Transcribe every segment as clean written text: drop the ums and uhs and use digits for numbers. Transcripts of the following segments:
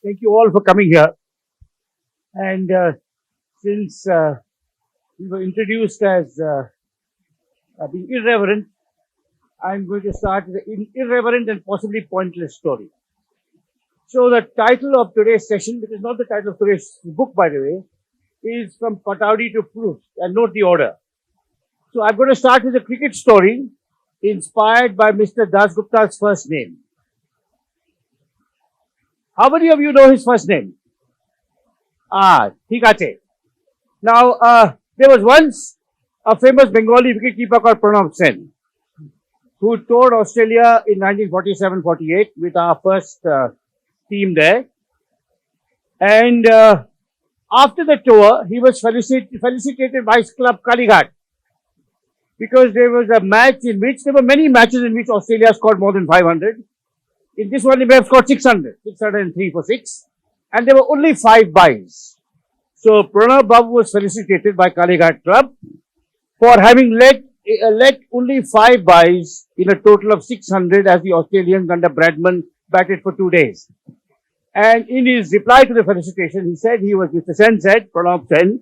Thank you all for coming here. And since we were introduced as being irreverent, I'm going to start with an irreverent and possibly pointless story. So the title of today's session, which is not the title of today's book, by the way, is From Pataudi to Proust. And note the order. So I'm going to start with a cricket story inspired by Mr. Dasgupta's first name. How many of you know his first name? Thik ache. Now, there was once a famous Bengali wicketkeeper called Pranav Sen, who toured Australia in 1947-48 with our first team there. And after the tour, he was felicitated by his club Kalighat, because there was a match in which, there were many matches in which Australia scored more than 500. In this one, they may have scored 603 for 6. And there were only 5 byes. So Pranav Babu was felicitated by Kalighat Club for having let only 5 byes in a total of 600 as the Australians under Bradman batted for 2 days. And in his reply to the felicitation, he said Mr. Sen said, Pranav Sen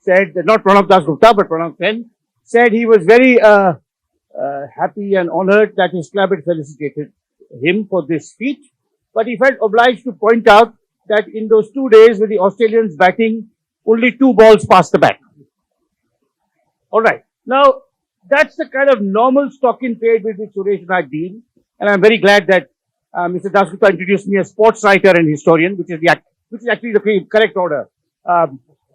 said, not Pranav Dasgupta, but Pranav Sen said he was very happy and honored that his club had felicitated him for this feat. But he felt obliged to point out that in those 2 days with the Australians batting, only 2 balls passed the bat. All right. Now, that's the kind of normal stock in trade with which Suresh and I deal. And I'm very glad that Mr. Dasgupta introduced me as sportswriter and historian, which is actually the correct order,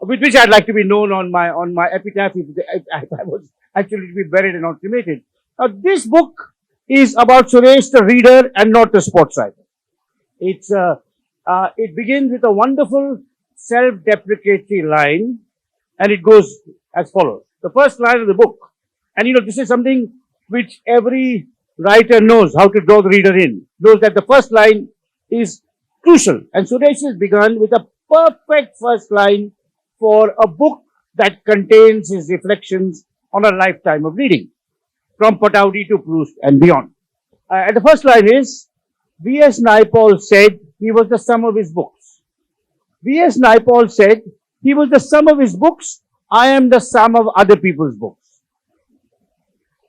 with which I'd like to be known on my epitaph if I was actually to be buried and not cremated. Now, this book is about Suresh, the reader, and not the sportswriter. It begins with a wonderful self-deprecatory line, and it goes as follows. The first line of the book, and this is something which every writer knows how to draw the reader in, knows that the first line is crucial. And Suresh has begun with a perfect first line for a book that contains his reflections on a lifetime of reading, from Pataudi to Proust and beyond. And the first line is, V.S. Naipaul said he was the sum of his books. V.S. Naipaul said he was the sum of his books. I am the sum of other people's books.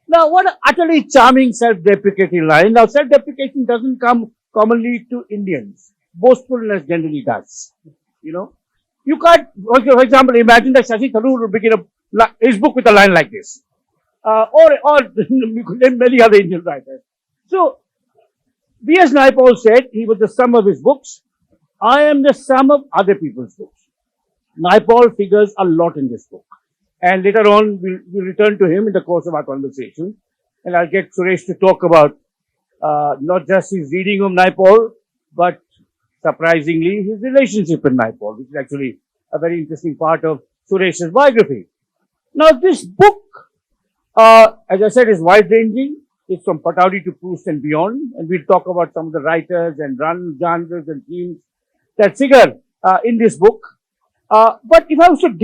Now, what an utterly charming self-deprecating line. Now, self-deprecation doesn't come commonly to Indians. Boastfulness generally does. You can't, for example, imagine that Shashi Tharoor would begin his book with a line like this. Or you could name many other Indian writers. So, V.S. Naipaul said he was the sum of his books. I am the sum of other people's books. Naipaul figures a lot in this book. And later on, we'll return to him in the course of our conversation. And I'll get Suresh to talk about not just his reading of Naipaul, but surprisingly, his relationship with Naipaul, which is actually a very interesting part of Suresh's biography. Now, this book, as I said, is wide-ranging. It's from Pataudi to Proust and beyond. And we'll talk about some of the writers and genres and themes that figure in this book. But if I was to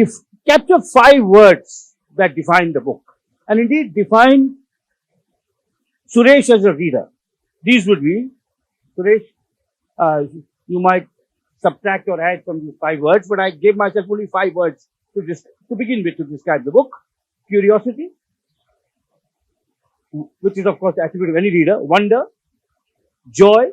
capture 5 words that define the book, and indeed define Suresh as a reader, these would be, Suresh, you might subtract or add from these 5 words, but I gave myself only 5 words to begin with to describe the book. Curiosity, which is of course the attribute of any reader. Wonder, joy,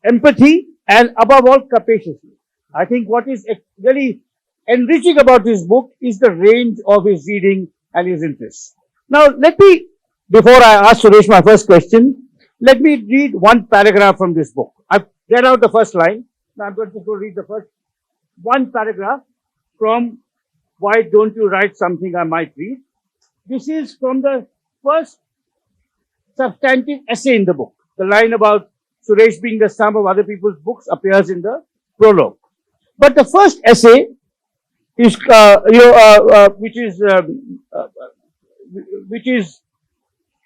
empathy, and above all, capaciousness. I think what is really enriching about this book is the range of his reading and his interests. Now, before I ask Suresh my first question, let me read one paragraph from this book. I've read out the first line. Now I'm going to go read the first one paragraph from Why Don't You Write Something I Might Read. This is from the first substantive essay in the book. The line about Suresh being the sum of other people's books appears in the prologue. But the first essay is, which is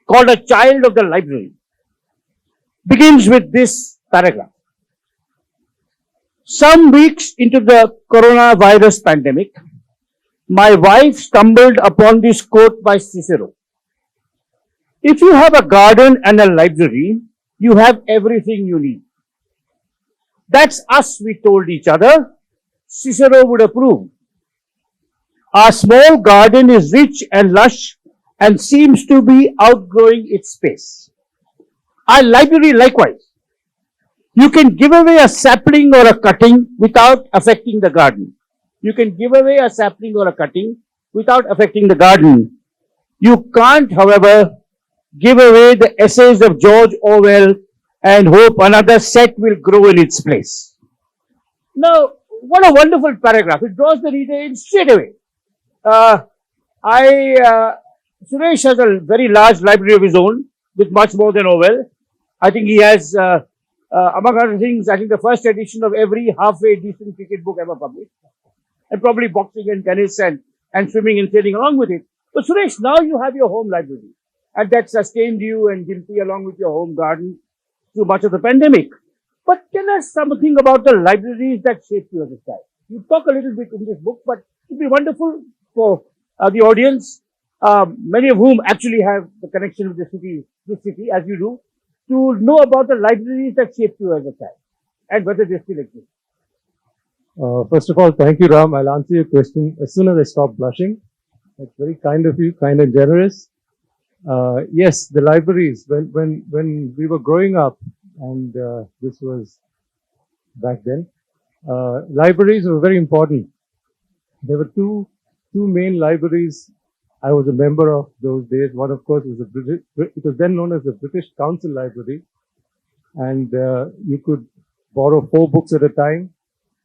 called A Child of the Library, begins with this paragraph. Some weeks into the coronavirus pandemic, my wife stumbled upon this quote by Cicero. If you have a garden and a library, you have everything you need. That's us, we told each other. Cicero would approve. Our small garden is rich and lush and seems to be outgrowing its space. Our library likewise. You can give away a sapling or a cutting without affecting the garden. You can give away a sapling or a cutting without affecting the garden. You can't, however, give away the essays of George Orwell and hope another set will grow in its place. Now, what a wonderful paragraph. It draws the reader in straight away. Suresh has a very large library of his own with much more than Orwell. I think he has, among other things, I think the first edition of every halfway decent cricket book ever published. And probably boxing and tennis and swimming and sailing along with it. But Suresh, now you have your home library. And that sustained you and Dimpy along with your home garden through much of the pandemic. But tell us something about the libraries that shaped you as a child. You talk a little bit in this book, but it would be wonderful for the audience, many of whom actually have the connection with this city, as you do, to know about the libraries that shaped you as a child and whether they still exist. First of all, thank you, Ram. I'll answer your question as soon as I stop blushing. That's very kind of you, kind and generous. Yes, the libraries, when we were growing up, and this was back then, libraries were very important. There were two main libraries I was a member of those days. One, of course, was it was then known as the British Council Library, and you could borrow 4 books at a time.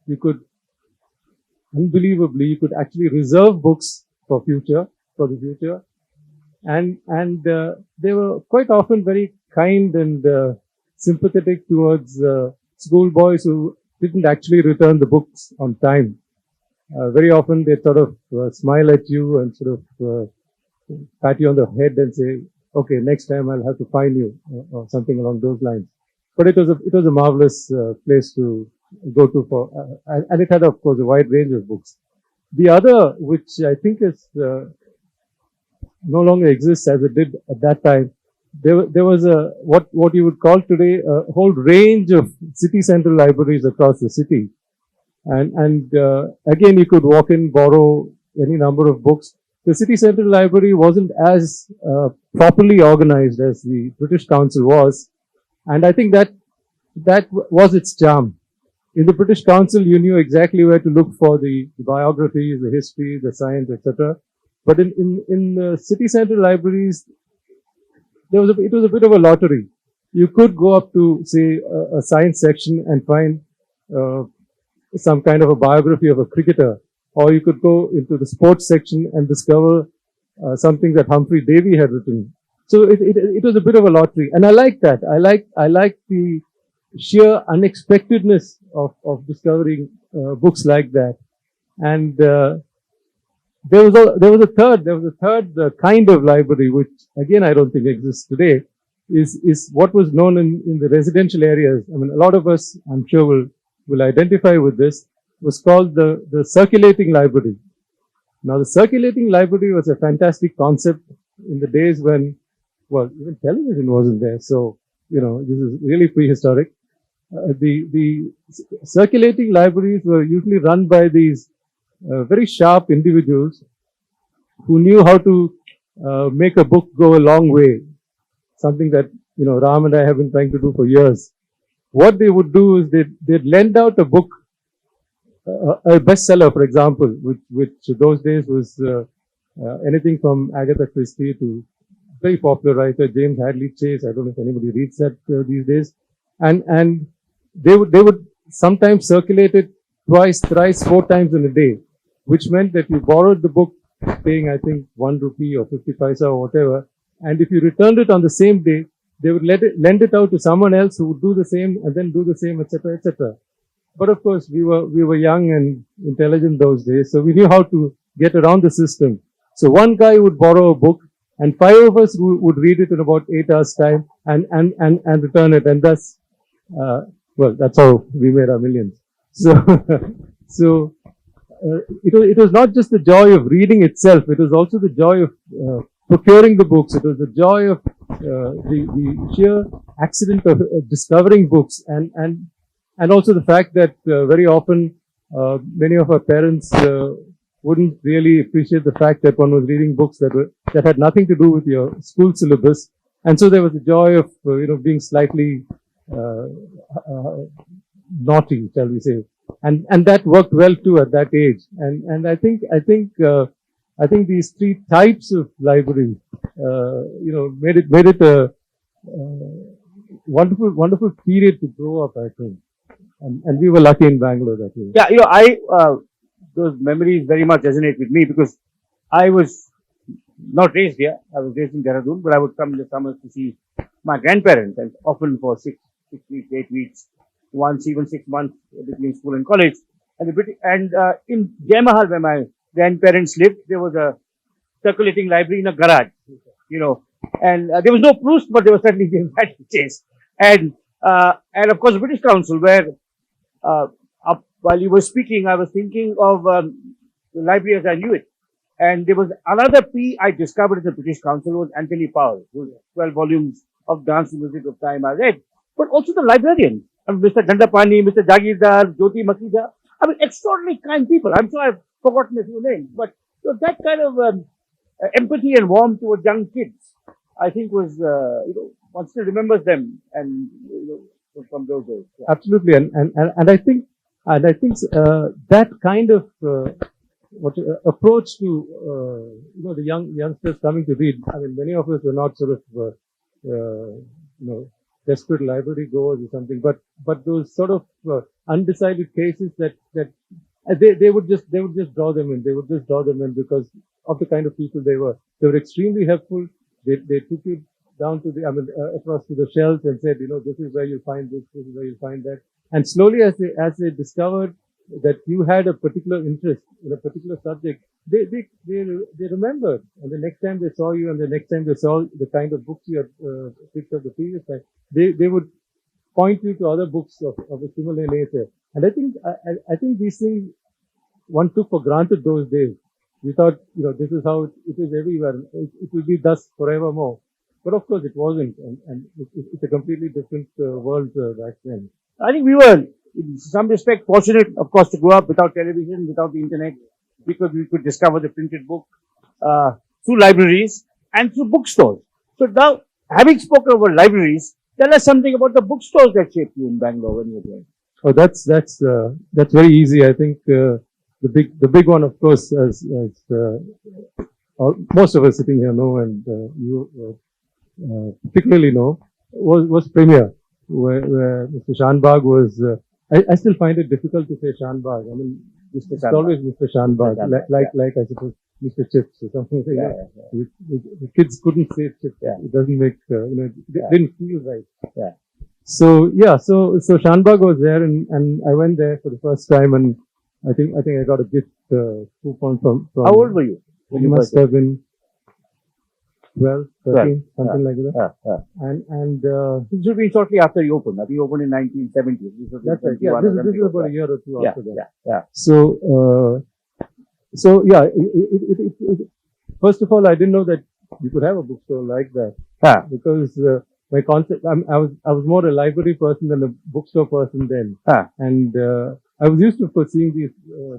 You could, unbelievably, you could actually reserve books for the future, and they were quite often very kind and sympathetic towards schoolboys who didn't actually return the books on time. Very often they sort of smile at you and sort of pat you on the head and say, "Okay, next time I'll have to fine you," or something along those lines. But it was a marvelous place to go to for, and it had, of course, a wide range of books. The other, which I think is no longer exists as it did at that time, there was a what you would call today a whole range of city central libraries across the city, and again you could walk in, borrow any number of books. The city central library wasn't as properly organized as the British Council was, and I think that was its charm. In the British Council, you knew exactly where to look for the biographies, the history, the science, etc. But in the city central libraries, it was a bit of a lottery. You could go up to, say, a science section and find some kind of a biography of a cricketer, or you could go into the sports section and discover something that Humphrey Davy had written. So it was a bit of a lottery, and I like that. I like the sheer unexpectedness of discovering books like that. And there was a third kind of library, which again I don't think exists today, is what was known in the residential areas. I mean, a lot of us, I'm sure, will identify with this. Was called the circulating library. Now, the circulating library was a fantastic concept in the days when, well, even television wasn't there. So, this is really prehistoric. The circulating libraries were usually run by these very sharp individuals who knew how to make a book go a long way. Something that, Ram and I have been trying to do for years. What they would do is they'd lend out a book, a bestseller, for example, which those days was anything from Agatha Christie to very popular writer James Hadley Chase. I don't know if anybody reads that these days. And they would sometimes circulate it twice, thrice, 4 times in a day, which meant that you borrowed the book paying, I think, 1 rupee or 50 paisa or whatever. And if you returned it on the same day, they would lend it out to someone else who would do the same and then do the same, etc., etc. But of course, we were young and intelligent those days, so we knew how to get around the system. So one guy would borrow a book, and 5 of us would read it in about 8 hours' time and return it, and thus, well, that's how we made our millions. So, it was not just the joy of reading itself; it was also the joy of procuring the books. It was the joy of the sheer accident of discovering books, and and also the fact that very often many of our parents wouldn't really appreciate the fact that one was reading books that had nothing to do with your school syllabus, and so there was the joy of being slightly uh, uh, naughty, shall we say, and that worked well too at that age. And I think these three types of library, made it a wonderful period to grow up. I think, and we were lucky in Bangalore that way. Yeah, those memories very much resonate with me because I was not raised here. I was raised in Dehradun, but I would come in the summers to see my grandparents, and often for 6 weeks, 8 weeks, once even 6 months between school and college. And in Jai Mahal, where my grandparents lived, there was a circulating library in a garage, and there was no Proust, but there was certainly James Chase, and of course the British Council, where while you were speaking, I was thinking of the library as I knew it. And there was another P I discovered in the British Council was Anthony Powell, whose 12 volumes of Dance and Music of Time I read. But also the librarians, Mr. Dandapani, Mr. Jagirdar, Jyoti Makija. I mean, extraordinarily kind people. I'm sure I've forgotten a few names, but that kind of empathy and warmth towards young kids, I think was, one still remembers them and, from those days. Yeah. Absolutely, and I think that kind of approach to the youngsters coming to read. I mean, many of us were not sort of desperate library goers or something, but those sort of undecided cases that they would just draw them in. They would just draw them in because of the kind of people they were. They were extremely helpful. They took you down to across to the shelves and said, this is where you'll find this is where you'll find that. And slowly, as they discovered that you had a particular interest in a particular subject, they remembered. And the next time they saw you, and the next time they saw the kind of books you had picked up the previous time, they would point you to other books of a similar nature. And I think these things one took for granted those days. We thought, this is how it is everywhere. It will be thus forevermore. But of course, it wasn't, and it's a completely different world back then. I think we were, in some respect, fortunate, of course, to grow up without television, without the internet, because we could discover the printed book through libraries and through bookstores. So now, having spoken about libraries, tell us something about the bookstores that shaped you in Bangalore when you were there. Oh, that's very easy. I think the big one, of course, as most of us sitting here know, and you particularly know, was Premier, where Mr. Shanbag was. I still find it difficult to say Shanbag. I mean, it's always Mr. Shanbag, like I suppose Mr. Chips or something. The kids couldn't say Chips. Yeah. It doesn't make it didn't feel right. Yeah. So Shanbag was there, and I went there for the first time, and I think I got a gift coupon from. How old were you? You must have been 12, 13, something like that. And this should be shortly after you opened. You opened in 1970. That's right. Yeah, this is about a year or two after that. Yeah. So yeah, first of all, I didn't know that you could have a bookstore like that. Because my concept, I was more a library person than a bookstore person then. And I was used to seeing these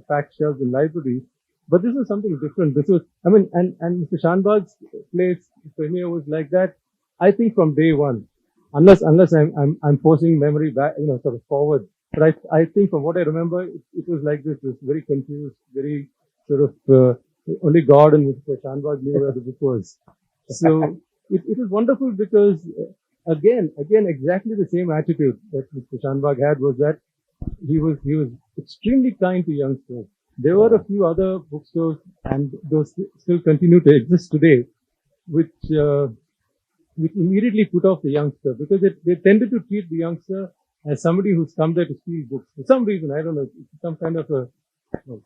packed shelves in libraries. But this was something different. This was, and Mr. Shanbag's place, Premier, was like that, I think from day one. Unless I'm forcing memory back, sort of forward. But I think from what I remember, it was like this. It was very confused, very sort of, only God and Mr. Shanbag knew where the book was. So it was wonderful because, again, exactly the same attitude that Mr. Shanbag had was that he was extremely kind to youngsters. There were a few other bookstores, and those still continue to exist today, which immediately put off the youngster because they tended to treat the youngster as somebody who's come there to steal books. For some reason, I don't know, it's some kind of a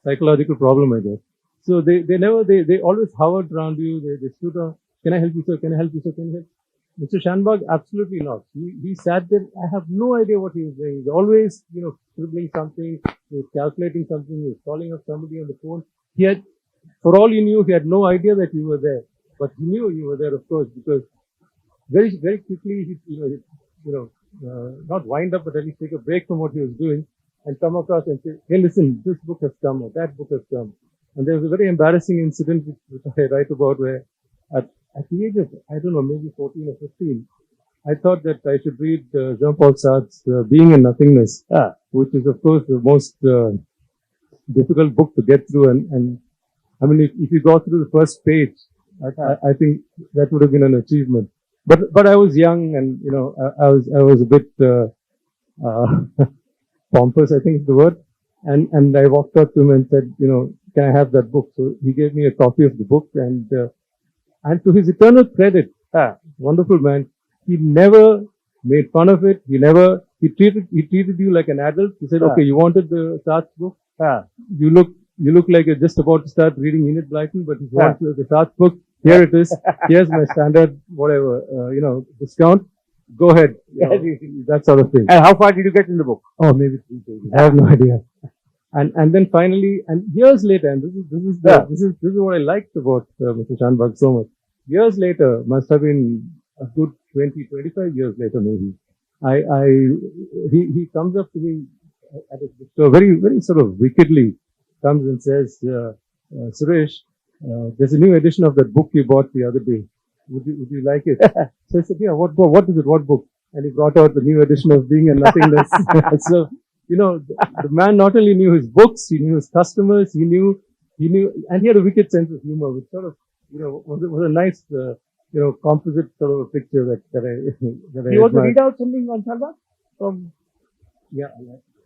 psychological problem, I guess. So they always hovered around you. They stood on, can I help you, sir? Can I help you, sir? Can you help? Mr. Shanbag, absolutely not. He sat there. I have no idea what he was doing. He's always, scribbling something. He was calculating something. He was calling up somebody on the phone. He had, for all you knew, he had no idea that you were there. But he knew you were there, of course, because very, very quickly, not wind up, but at least take a break from what he was doing and come across and say, hey, listen, this book has come or that book has come. And there was a very embarrassing incident which I write about where at the age of, I don't know, maybe 14 or 15, I thought that I should read Jean-Paul Sartre's Being and Nothingness, which is, of course, the most difficult book to get through. And I mean, if you go through the first page, I think that would have been an achievement. But I was young, and you know, I was a bit pompous, I think is the word. And I walked up to him and said, you know, can I have that book? So he gave me a copy of the book, and to his eternal credit, wonderful man, he never made fun of it. He treated you like an adult. He said, okay, you wanted the Sartre book? You look like you're just about to start reading Enid Blyton, but if you want the Sartre book, here it is. Here's my standard, whatever, discount. Go ahead. That sort of thing. And how far did you get in the book? Oh, maybe 3 pages. I have no idea. And then finally, and years later, and this is what I liked about Mr. Shanbhag so much. Years later, must have been a good 20, 25 years later, maybe. He comes up to me at a bookstore, very, very sort of wickedly comes and says, Suresh, there's a new edition of that book you bought the other day. Would you like it? So I said, yeah, what is it? What book? And he brought out the new edition of Being and Nothingness. So, you know, the man not only knew his books, he knew his customers, he knew, and he had a wicked sense of humor, which sort of, you know, was a nice, composite sort of a picture that I You want to read out something on Shanbhag? Yeah.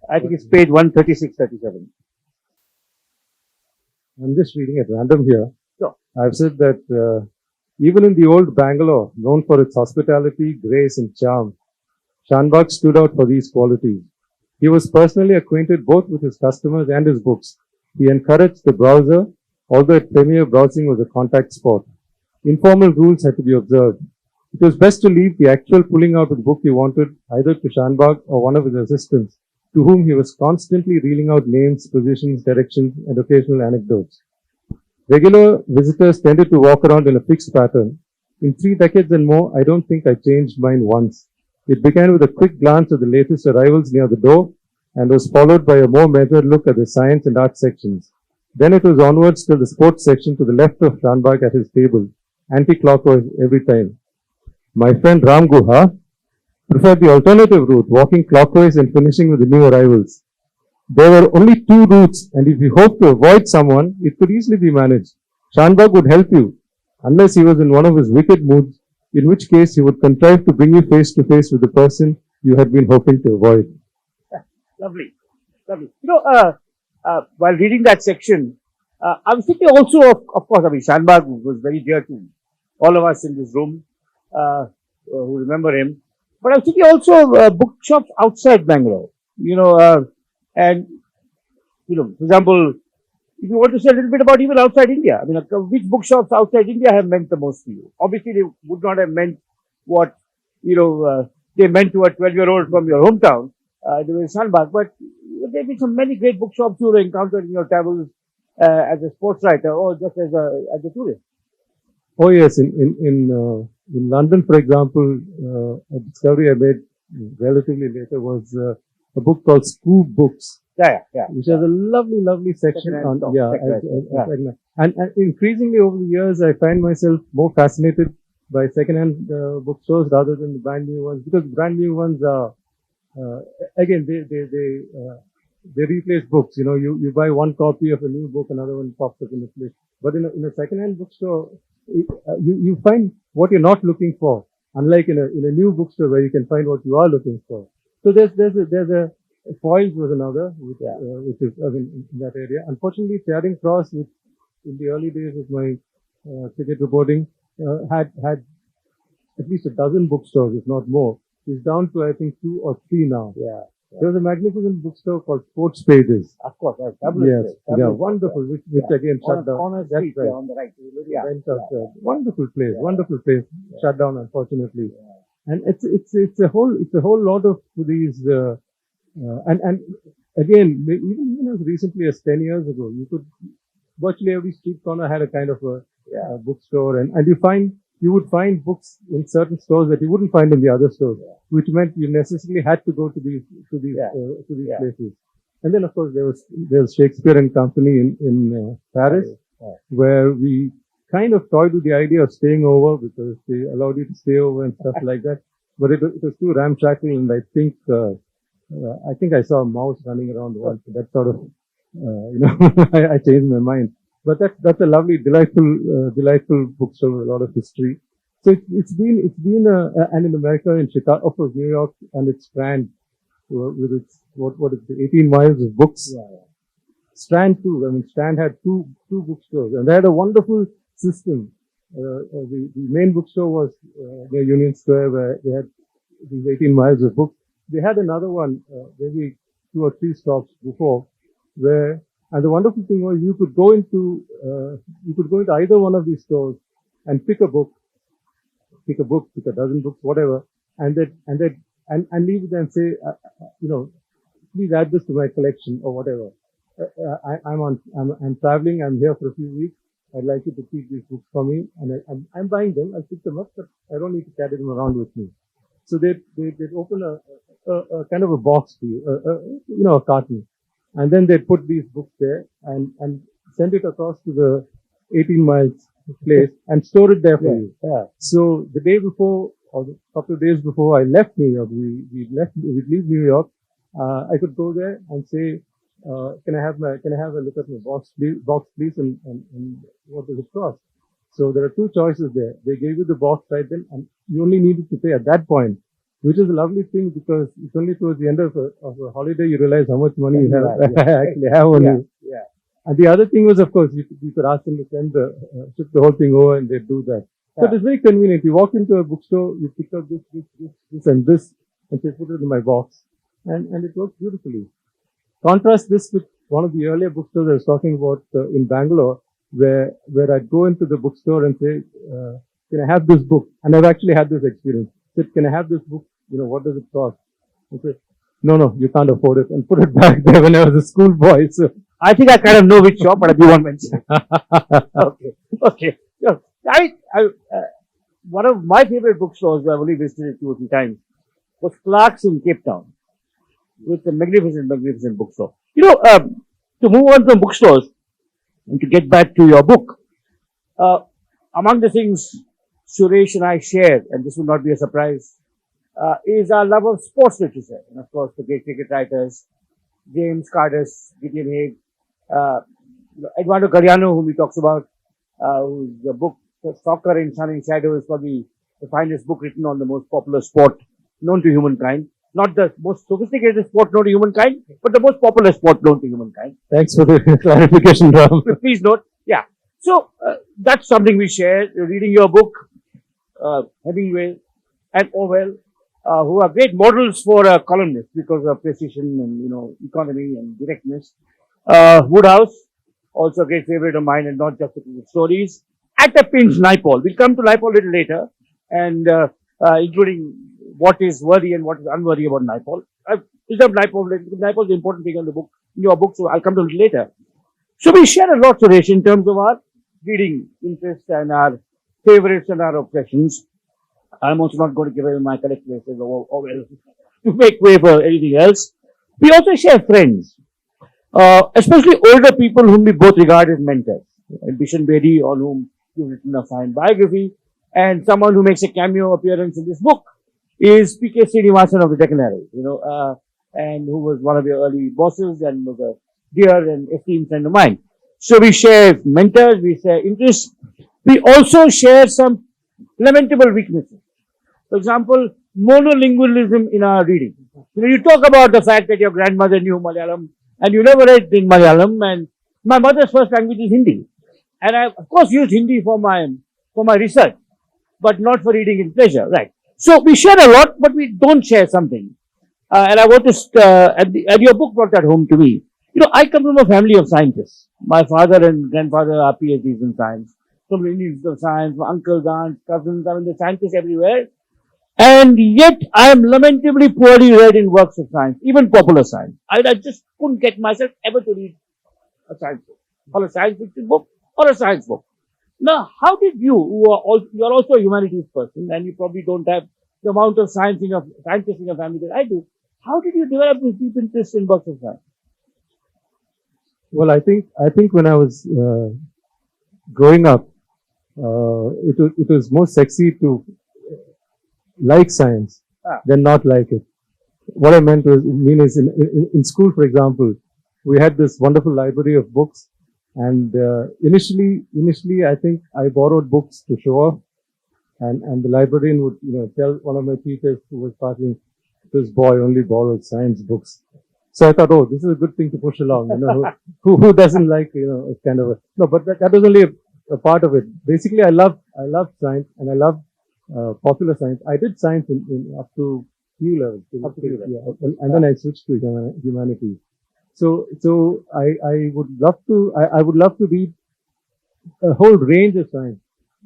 I think it's page 136, 37. I'm just reading at random here. Sure. I've said that even in the old Bangalore, known for its hospitality, grace, and charm, Shanbhag stood out for these qualities. He was personally acquainted both with his customers and his books. He encouraged the browser, although at premier browsing was a contact sport. Informal rules had to be observed. It was best to leave the actual pulling out of the book you wanted either to Shanbhag or one of his assistants, to whom he was constantly reeling out names, positions, directions, and occasional anecdotes. Regular visitors tended to walk around in a fixed pattern. In 3 decades and more, I don't think I changed mine once. It began with a quick glance at the latest arrivals near the door and was followed by a more measured look at the science and art sections. Then it was onwards to the sports section to the left of Shanbhag at his table, anti-clockwise every time. My friend Ram Guha preferred the alternative route, walking clockwise and finishing with the new arrivals. There were only 2 routes, and if you hoped to avoid someone, it could easily be managed. Shanbhag would help you, unless he was in one of his wicked moods, in which case he would contrive to bring you face to face with the person you had been hoping to avoid. Lovely. You know, while reading that section, I was thinking also of course, I mean, Shanbhag was very dear to all of us in this room who remember him. But I was thinking also bookshops outside Bangalore, and, for example, if you want to say a little bit about even outside India, I mean, which bookshops outside India have meant the most to you? Obviously, they would not have meant what, they meant to a 12-year-old from your hometown, the way Shanbhag, but there have been some many great bookshops you have encountered in your travels as a sports writer or just as a tourist. Oh yes, in London, for example, a discovery I made relatively later was a book called Scoop Books, which has a lovely section on and increasingly over the years, I find myself more fascinated by second-hand bookstores rather than the brand new ones, because brand new ones are again they replace books. You buy one copy of a new book, another one pops up in the place. But in a second-hand bookstore, you find what you're not looking for, unlike in a new bookstore where you can find what you are looking for. So there's a Foils was another, which is in that area. Unfortunately, Charing Cross, which in the early days of my cricket reporting had at least a dozen bookstores, if not more. It's down to I think 2 or 3 now. There was a magnificent bookstore called Sports Pages. Of course, yes, wonderful. Which again shut down. On That's street, right. on the right. Wonderful place. Shut down, unfortunately. And it's a whole lot of these. And again, even as recently as 10 years ago, you could virtually every street corner had a kind of a bookstore, and you find you would find books in certain stores that you wouldn't find in the other stores, which meant you necessarily had to go to these places. And then, of course, there was Shakespeare and Company in Paris, where we kind of toyed with the idea of staying over because they allowed you to stay over and stuff like that. But it was too ramshackle, and I think I saw a mouse running around once. So that sort of, I changed my mind. But that's a lovely, delightful bookstore with a lot of history. So it's been and in America, in Chicago, of course, New York, and its Strand, with its what is it, 18 miles of books. Strand too. I mean, Strand had two bookstores, and they had a wonderful system. The main bookstore was near Union Square, where they had these 18 miles of books. They had another one, maybe 2 or 3 stops before, and the wonderful thing was you could go into either one of these stores and pick a a dozen books, whatever, and leave it and say, please add this to my collection or whatever. I'm traveling. I'm here for a few weeks. I'd like you to keep these books for me, and I'm buying them. I'll pick them up, but I don't need to carry them around with me. So they'd open a kind of a box for you, a carton, and then they'd put these books there and send it across to the 18 miles place and store it there for you. So the day before, or a couple of days before I left New York, we'd leave New York. I could go there and say, can I have a look at my box, please, and what does it cost? So there are 2 choices there. They gave you the box right then, and you only needed to pay at that point, which is a lovely thing because it's only towards the end of a holiday you realize how much money you actually have on you. And the other thing was, of course, you could ask them to ship the whole thing over, and they'd do that. So it's very convenient. You walk into a bookstore, you pick up this, and this, and say, put it in my box, and it works beautifully. Contrast this with one of the earlier bookstores I was talking about in Bangalore, where I'd go into the bookstore and say, can I have this book? And I've actually had this experience. I said, can I have this book? What does it cost? I said, no, you can't afford it, and put it back there when I was a schoolboy. So I think I kind of know which shop, but you won't mention. Okay. One of my favorite bookstores, I've only visited 2 or 3 times, was Clark's in Cape Town, with a magnificent bookstore. To move on from bookstores and to get back to your book, among the things Suresh and I share, and this will not be a surprise, is our love of sports literature. And of course, the great cricket writers, James Cardus, Gideon Haig, Eduardo Galeano, whom he talks about, whose book, Soccer in Sun and Shadow, is probably the finest book written on the most popular sport known to humankind. Not the most sophisticated sport known to humankind, but the most popular sport known to humankind. Thanks for the clarification, Ram. Please note. Yeah. So, that's something we share. Reading your book, Hemingway and Orwell, who are great models for columnists because of precision and, economy and directness. Woodhouse, also a great favorite of mine, and not just the stories. At a pinch, Naipaul. We'll come to Naipaul a little later, and including what is worthy and what is unworthy about Naipaul. I've picked up Naipaul. Naipaul is the important thing in your book, so I'll come to it later. So we share a lot, Suresh, in terms of our reading interests and our favorites and our obsessions. I'm also not going to give away my collective or to make way for anything else. We also share friends, especially older people whom we both regard as mentors. Bishan Bedi, on whom you've written a fine biography, and someone who makes a cameo appearance in this book is P.K. Srinivasan of the Deccan Herald, and who was one of your early bosses and was a dear and esteemed friend of mine. So we share mentors, we share interests. We also share some lamentable weaknesses. For example, monolingualism in our reading. You talk about the fact that your grandmother knew Malayalam and you never read in Malayalam, and my mother's first language is Hindi. And I, of course, used Hindi for my research, but not for reading in pleasure, right? So we share a lot, but we don't share something. And I want to, and your book brought that home to me. I come from a family of scientists. My father and grandfather are PhDs in science. From the Institute of Science, my uncles, aunts, cousins, the scientists everywhere. And yet, I am lamentably poorly read in works of science, even popular science. I just couldn't get myself ever to read a science book, or a science fiction book, or a science book. Now, how did you, who are also, you're also a humanities person, and you probably don't have the amount of scientists in your family that I do. How did you develop this deep interest in books of science? Well, I think when I was growing up, it was more sexy to like science Ah, than not like it. What I mean is in school, for example, we had this wonderful library of books, and initially, I think I borrowed books to show off, and the librarian would, tell one of my teachers who was passing, this boy only borrows science books. So I thought, oh, this is a good thing to push along. Who doesn't like, kind of no, but that was only a part of it. Basically, I love science, and I love popular science. I did science in up to few levels. up to you then. Yeah, and then I switched to humanities. So I would love to, I would love to read a whole range of science,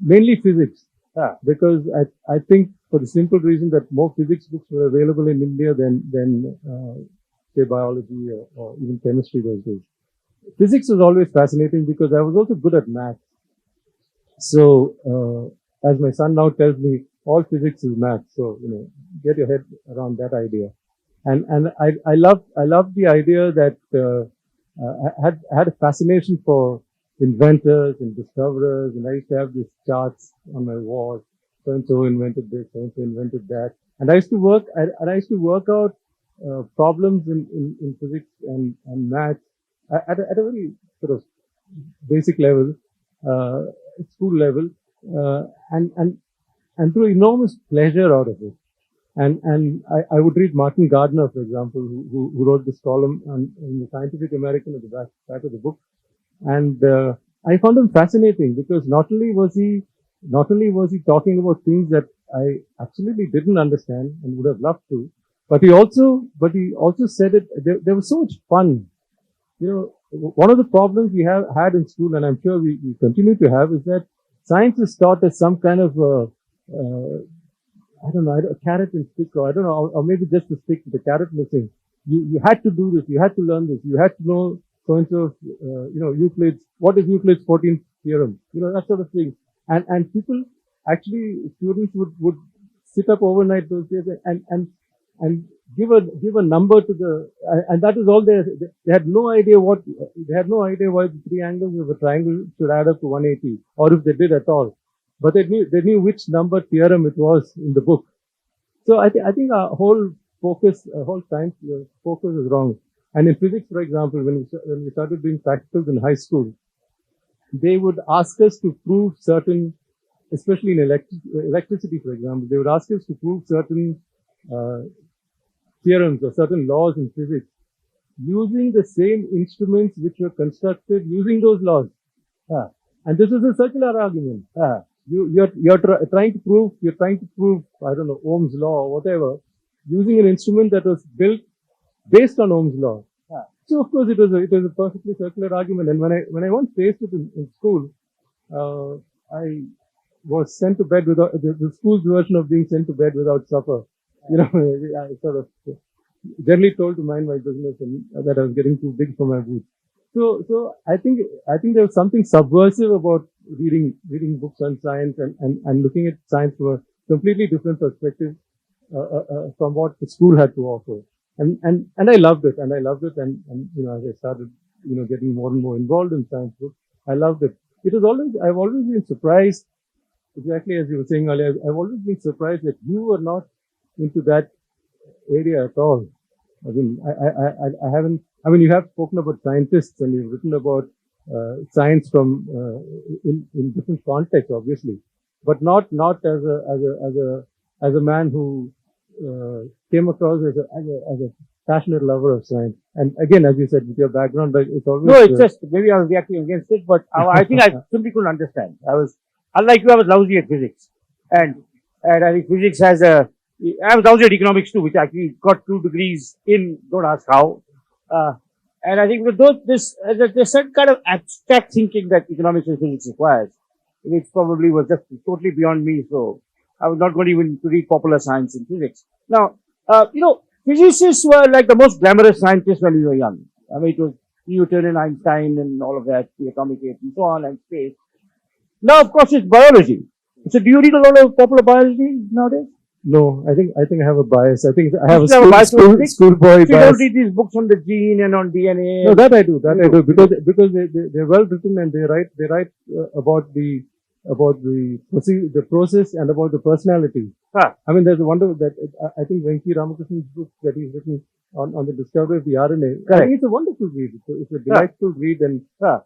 mainly physics, Ah, because I think for the simple reason that more physics books were available in India than say biology or even chemistry those days. Physics was always fascinating because I was also good at math. So as my son now tells me, all physics is math. So get your head around that idea. And I love the idea that I had a fascination for inventors and discoverers, and I used to have these charts on my wall. So and so invented this, so and so invented that, and I used to work out problems in physics and math at a very sort of basic level, uh, school level, and through enormous pleasure out of it. And I would read Martin Gardner, for example, who wrote this column in the Scientific American at the back of the book. And I found him fascinating because not only was he talking about things that I absolutely didn't understand and would have loved to, but he also said it. There was so much fun. One of the problems we have had in school, and I'm sure we continue to have, is that science is taught as some kind of I don't know, a carrot and stick, or I don't know, or maybe just a stick with a carrot missing. You had to do this, you had to learn this, you had to know so and so, what is Euclid's 14th theorem, that sort of thing. And people, actually, students would sit up overnight those days and give a number to and that is all they had no idea why the three angles of a triangle should add up to 180, or if they did at all. But they knew which number theorem it was in the book. So I think our whole science focus is wrong. And in physics, for example, when we started doing practicals in high school, they would ask us to prove certain, especially in electricity, for example, they would ask us to prove certain uh, theorems or certain laws in physics using the same instruments which were constructed using those laws. Ah, and this is a circular argument. You're trying to prove, I don't know, Ohm's law or whatever, using an instrument that was built based on Ohm's law. So of course it was a perfectly circular argument. And when I once faced it in school, I was sent to bed without the school's version of being sent to bed without supper. I sort of generally told to mind my business, and that I was getting too big for my boots. So I think there was something subversive about reading books on science and looking at science from a completely different perspective from what the school had to offer. And I loved it, and as I started getting more and more involved in science books, I loved it. I've always been surprised, exactly as you were saying earlier. I've always been surprised that you were not into that area at all. I mean, I haven't. I mean, you have spoken about scientists and you've written about science from in different contexts, obviously, but not as a man who came across as a passionate lover of science. And again, as you said, with your background, it's always no, it's just maybe I was reacting against it, but I think I simply couldn't understand. Unlike you, I was lousy at physics, and I think physics has I was lousy at economics too, which actually got 2 degrees in. Don't ask how. And I think with there's certain kind of abstract thinking that economics and physics requires, which probably was just totally beyond me. So I was not going even to read popular science in physics. Now, physicists were like the most glamorous scientists when we were young. I mean, it was Newton and Einstein and all of that, the atomic age and so on, and space. Now, of course, it's biology. So, do you read a lot of popular biology nowadays? No, I think I have a bias. I think I have You a still have a bias towards physics? schoolboy So, you don't bias. read these books on the gene and on DNA? No, that I do. That I do because they're well written and they write about the process and about the personality. Ah, I mean, there's a wonder that I think Venki Ramakrishnan's book that he's written on the discovery of the RNA. I correct. think it's a wonderful read. It's a delightful read, and Ah,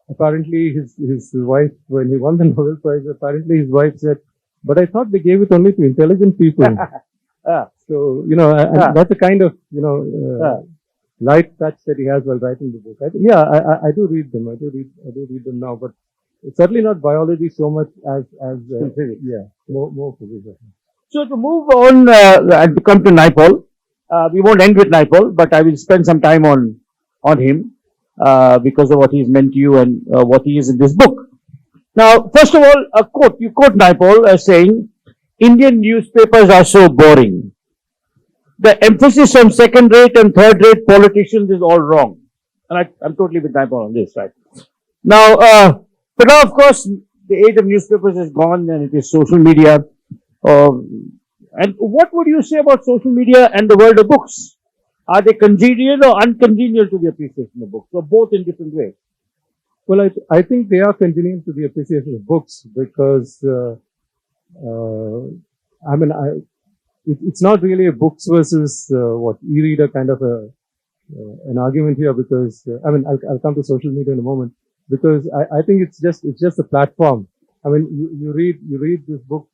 apparently his wife, when he won the Nobel Prize, apparently his wife said, "But I thought they gave it only to intelligent people." ah, So Ah. that's a kind of Ah. light touch that he has while writing the book. I do read them. I do read them now, but it's certainly not biology so much as physics. more physics. So, to move on and to come to Naipaul, we won't end with Naipaul, but I will spend some time on him because of what he's meant to you and what he is in this book. Now, first of all, a quote. You quote Naipaul as saying, Indian newspapers are so boring. The emphasis on second-rate and third-rate politicians is all wrong. And I'm totally with Naipaul on this, right? Now, but now, of course, the age of newspapers is gone and it is social media. And what would you say about social media and the world of books? Are they congenial or uncongenial to the appreciation of books, or both in different ways? Well, I think they are congenial to the appreciation of books because I mean it's not really a books versus what e-reader kind of an argument here because I mean I'll come to social media in a moment because I think it's just a platform. I mean you read this book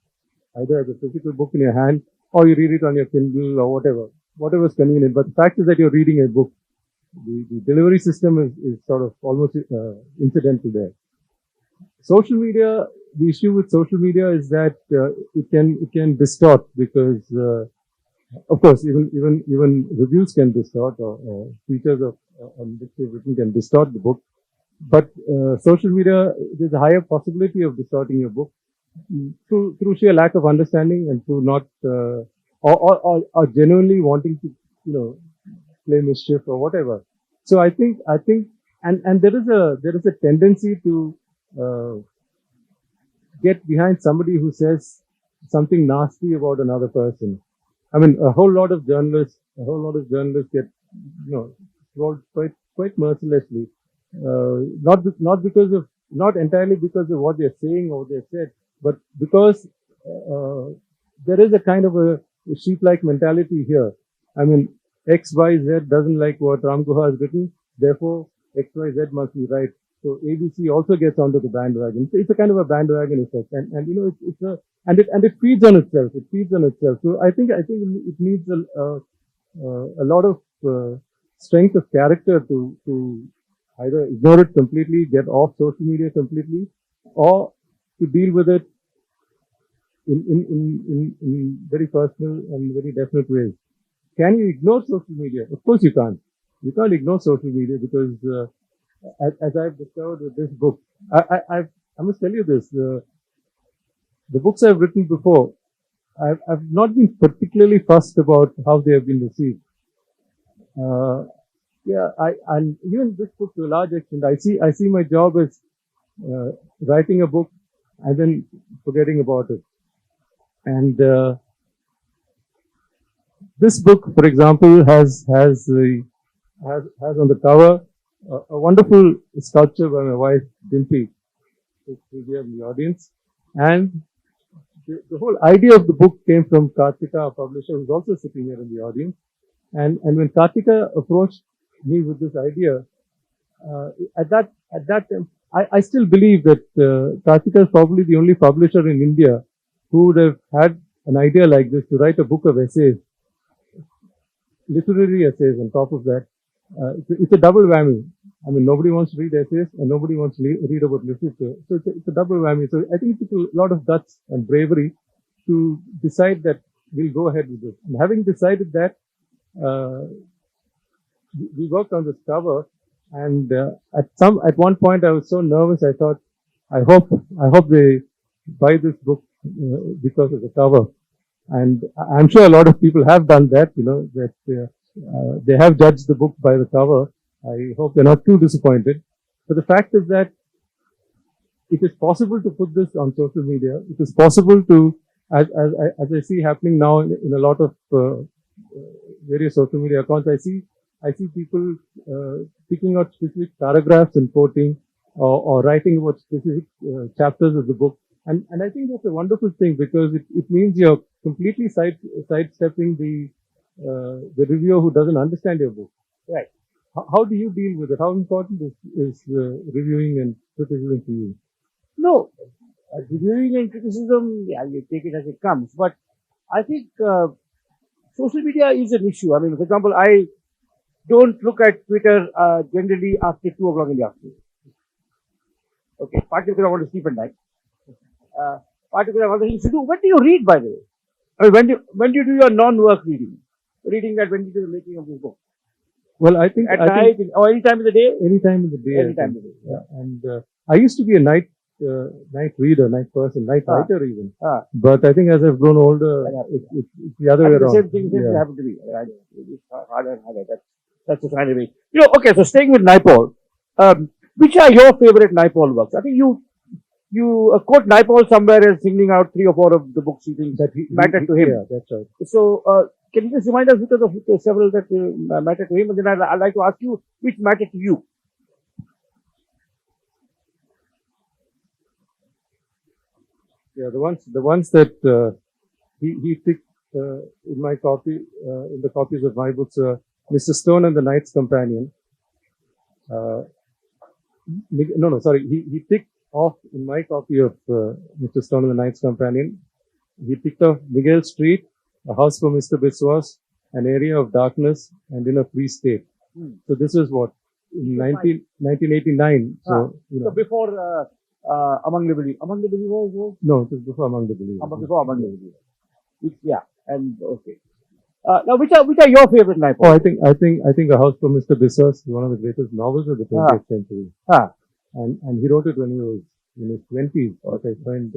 either as a physical book in your hand or you read it on your Kindle or whatever is convenient. But the fact is that you're reading a book. The delivery system is sort of almost incidental there. Social media, the issue with social media is that it can distort because of course even reviews can distort or features of on which they've written can distort the book. But social media, there's a higher possibility of distorting your book through sheer lack of understanding and through not or genuinely wanting to play mischief or whatever. So I think and there is a tendency to get behind somebody who says something nasty about another person. I mean, a whole lot of journalists get trolled quite mercilessly. Not entirely because of what they're saying or what they said, but because there is a kind of a sheep-like mentality here. I mean, XYZ doesn't like what Ram Guha has written, therefore XYZ must be right. So ABC also gets onto the bandwagon. It's a kind of a bandwagon effect, and it feeds on itself. It feeds on itself. So I think it needs a lot of strength of character to either ignore it completely, get off social media completely, or to deal with it in very personal and very definite ways. Can you ignore social media? Of course you can't. You can't ignore social media because, as I've discovered with this book, I must tell you this: the books I've written before, I've not been particularly fussed about how they have been received. And even this book to a large extent, I see my job as writing a book and then forgetting about it. And this book, for example, has on the cover a wonderful sculpture by my wife Dimpy, who's here in the audience. And the whole idea of the book came from Kartika, a publisher, who's also sitting here in the audience. And when Kartika approached me with this idea, at that time, I still believe that Kartika is probably the only publisher in India who would have had an idea like this to write a book of essays, literary essays on top of that. It's a double whammy. I mean, nobody wants to read essays and nobody wants to read about literature. So it's a double whammy. So I think it took a lot of guts and bravery to decide that we'll go ahead with this. And having decided that, we worked on this cover, and at one point I was so nervous. I thought, I hope they buy this book because of the cover. And I'm sure a lot of people have done that. That they have judged the book by the cover. I hope they're not too disappointed. But the fact is that it is possible to put this on social media. It is possible to, as I see happening now in a lot of various social media accounts, I see people picking out specific paragraphs and quoting or writing about specific chapters of the book. And I think that's a wonderful thing because it means you're completely sidestepping the reviewer who doesn't understand your book. Right. How do you deal with it? How important is reviewing and criticism to you? No, reviewing and criticism, yeah, you take it as it comes. But I think social media is an issue. I mean, for example, I don't look at Twitter generally after 2 o'clock in the afternoon. Okay, partly because I want to sleep at night. Partly because I have other things to do. When do you read, by the way? I mean, when do you do your non-work reading? Reading that when you do the making of this book? Well, I think at night or any time of the day? Any time of the day. Any time of the day. Yeah. And I used to be a night reader, night person, night writer even. But I think as I've grown older, it's the other way around. The same thing happened to me. It's harder and harder. That's the kind of way. You know, okay, so staying with Naipaul, which are your favorite Naipaul works? I think you quote Naipaul somewhere as singling out 3 or 4 of the books you think that mattered to him. Yeah, that's right. So, can you just remind us which of the several that mattered to him? And then I'd like to ask you which mattered to you. Yeah, the ones that he picked in my copy, in the copies of my books, Mr. Stone and the Knight's Companion. He picked off in my copy of Mr. Stone and the Knight's Companion. He picked off Miguel Street, A House for Mr. Biswas, An Area of Darkness, and In a Free State. So this was what? In 1989. So before Among the Believers. Among the Believers was? No, it was before Among the Believers. Before Among the Believers. Yeah, and okay. Now, which are your favorite Naipaul? Oh, I think A House for Mr. Biswas is one of the greatest novels of the 20th century. And he wrote it when he was in his 20s, what I find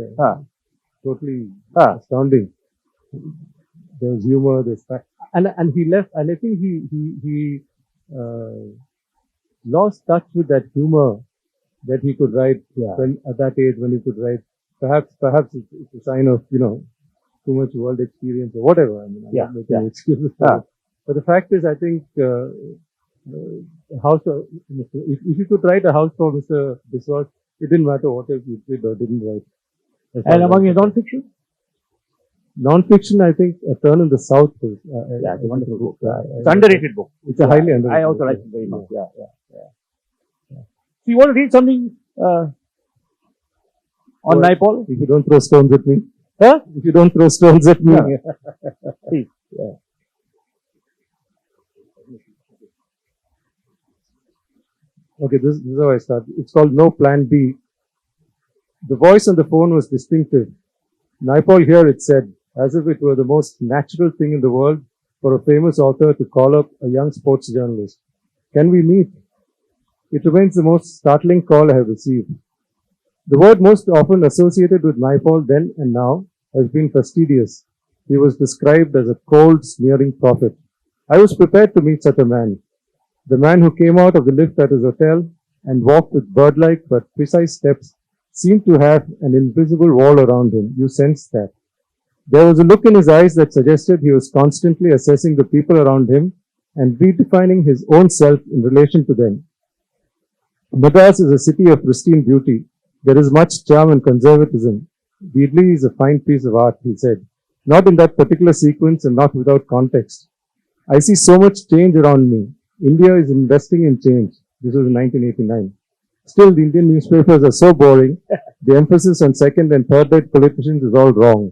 totally astounding. There was humor, there's fact. And he left, and I think he lost touch with that humor that he could write when, at that age when he could write. Perhaps it's a sign of, too much world experience or whatever. I mean, I'm not making excuses for it. But the fact is, I think, House of Mr. If you could write A House for Mr. Biswas, it didn't matter what you did or didn't write. And among your non-fiction? Non-fiction, I think, A Turn in the South is, it's a wonderful book. It's an underrated book. It's a highly underrated book. I also like it very much. Yeah. So you want to read something on Naipaul? If you don't throw stones at me. Huh? If you don't throw stones at me. Please. Okay, this is how I start. It's called No Plan B. The voice on the phone was distinctive. Naipaul here, it said, as if it were the most natural thing in the world for a famous author to call up a young sports journalist. Can we meet? It remains the most startling call I have received. The word most often associated with Naipaul then and now has been fastidious. He was described as a cold, sneering prophet. I was prepared to meet such a man. The man who came out of the lift at his hotel and walked with bird-like but precise steps seemed to have an invisible wall around him. You sensed that. There was a look in his eyes that suggested he was constantly assessing the people around him and redefining his own self in relation to them. Madras is a city of pristine beauty. There is much charm and conservatism. The idli is a fine piece of art, he said. Not in that particular sequence and not without context. I see so much change around me. India is investing in change. This was in 1989. Still, the Indian newspapers are so boring. The emphasis on second and third rate politicians is all wrong.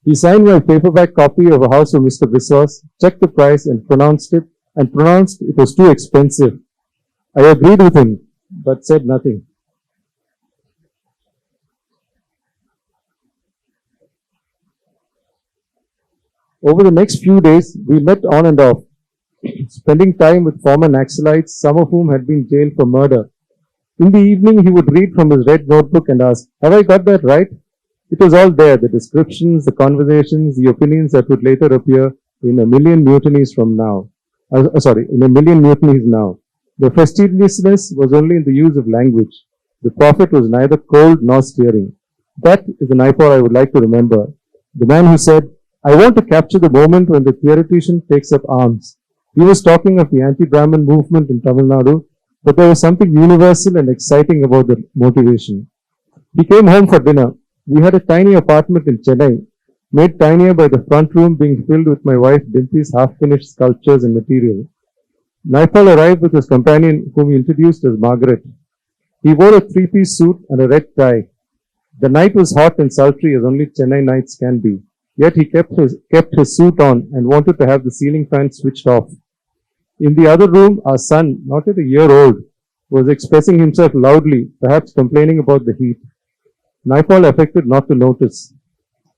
He signed my paperback copy of A House of Mr. Biswas, checked the price and pronounced it was too expensive. I agreed with him, but said nothing. Over the next few days, we met on and off, spending time with former Naxalites, some of whom had been jailed for murder. In the evening, he would read from his red notebook and ask, "Have I got that right?" It was all there, the descriptions, the conversations, the opinions that would later appear in A Million Mutinies from now. In A Million Mutinies Now. The fastidiousness was only in the use of language. The prophet was neither cold nor steering. That is the Naipaul I would like to remember. The man who said, I want to capture the moment when the theoretician takes up arms. He was talking of the anti-Brahmin movement in Tamil Nadu, but there was something universal and exciting about the motivation. He came home for dinner. We had a tiny apartment in Chennai, made tinier by the front room being filled with my wife Dimpi's half-finished sculptures and material. Naipaul arrived with his companion, whom he introduced as Margaret. He wore a three-piece suit and a red tie. The night was hot and sultry as only Chennai nights can be. Yet he kept his suit on and wanted to have the ceiling fan switched off. In the other room, our son, not yet a year old, was expressing himself loudly, perhaps complaining about the heat. Naipaul affected not to notice.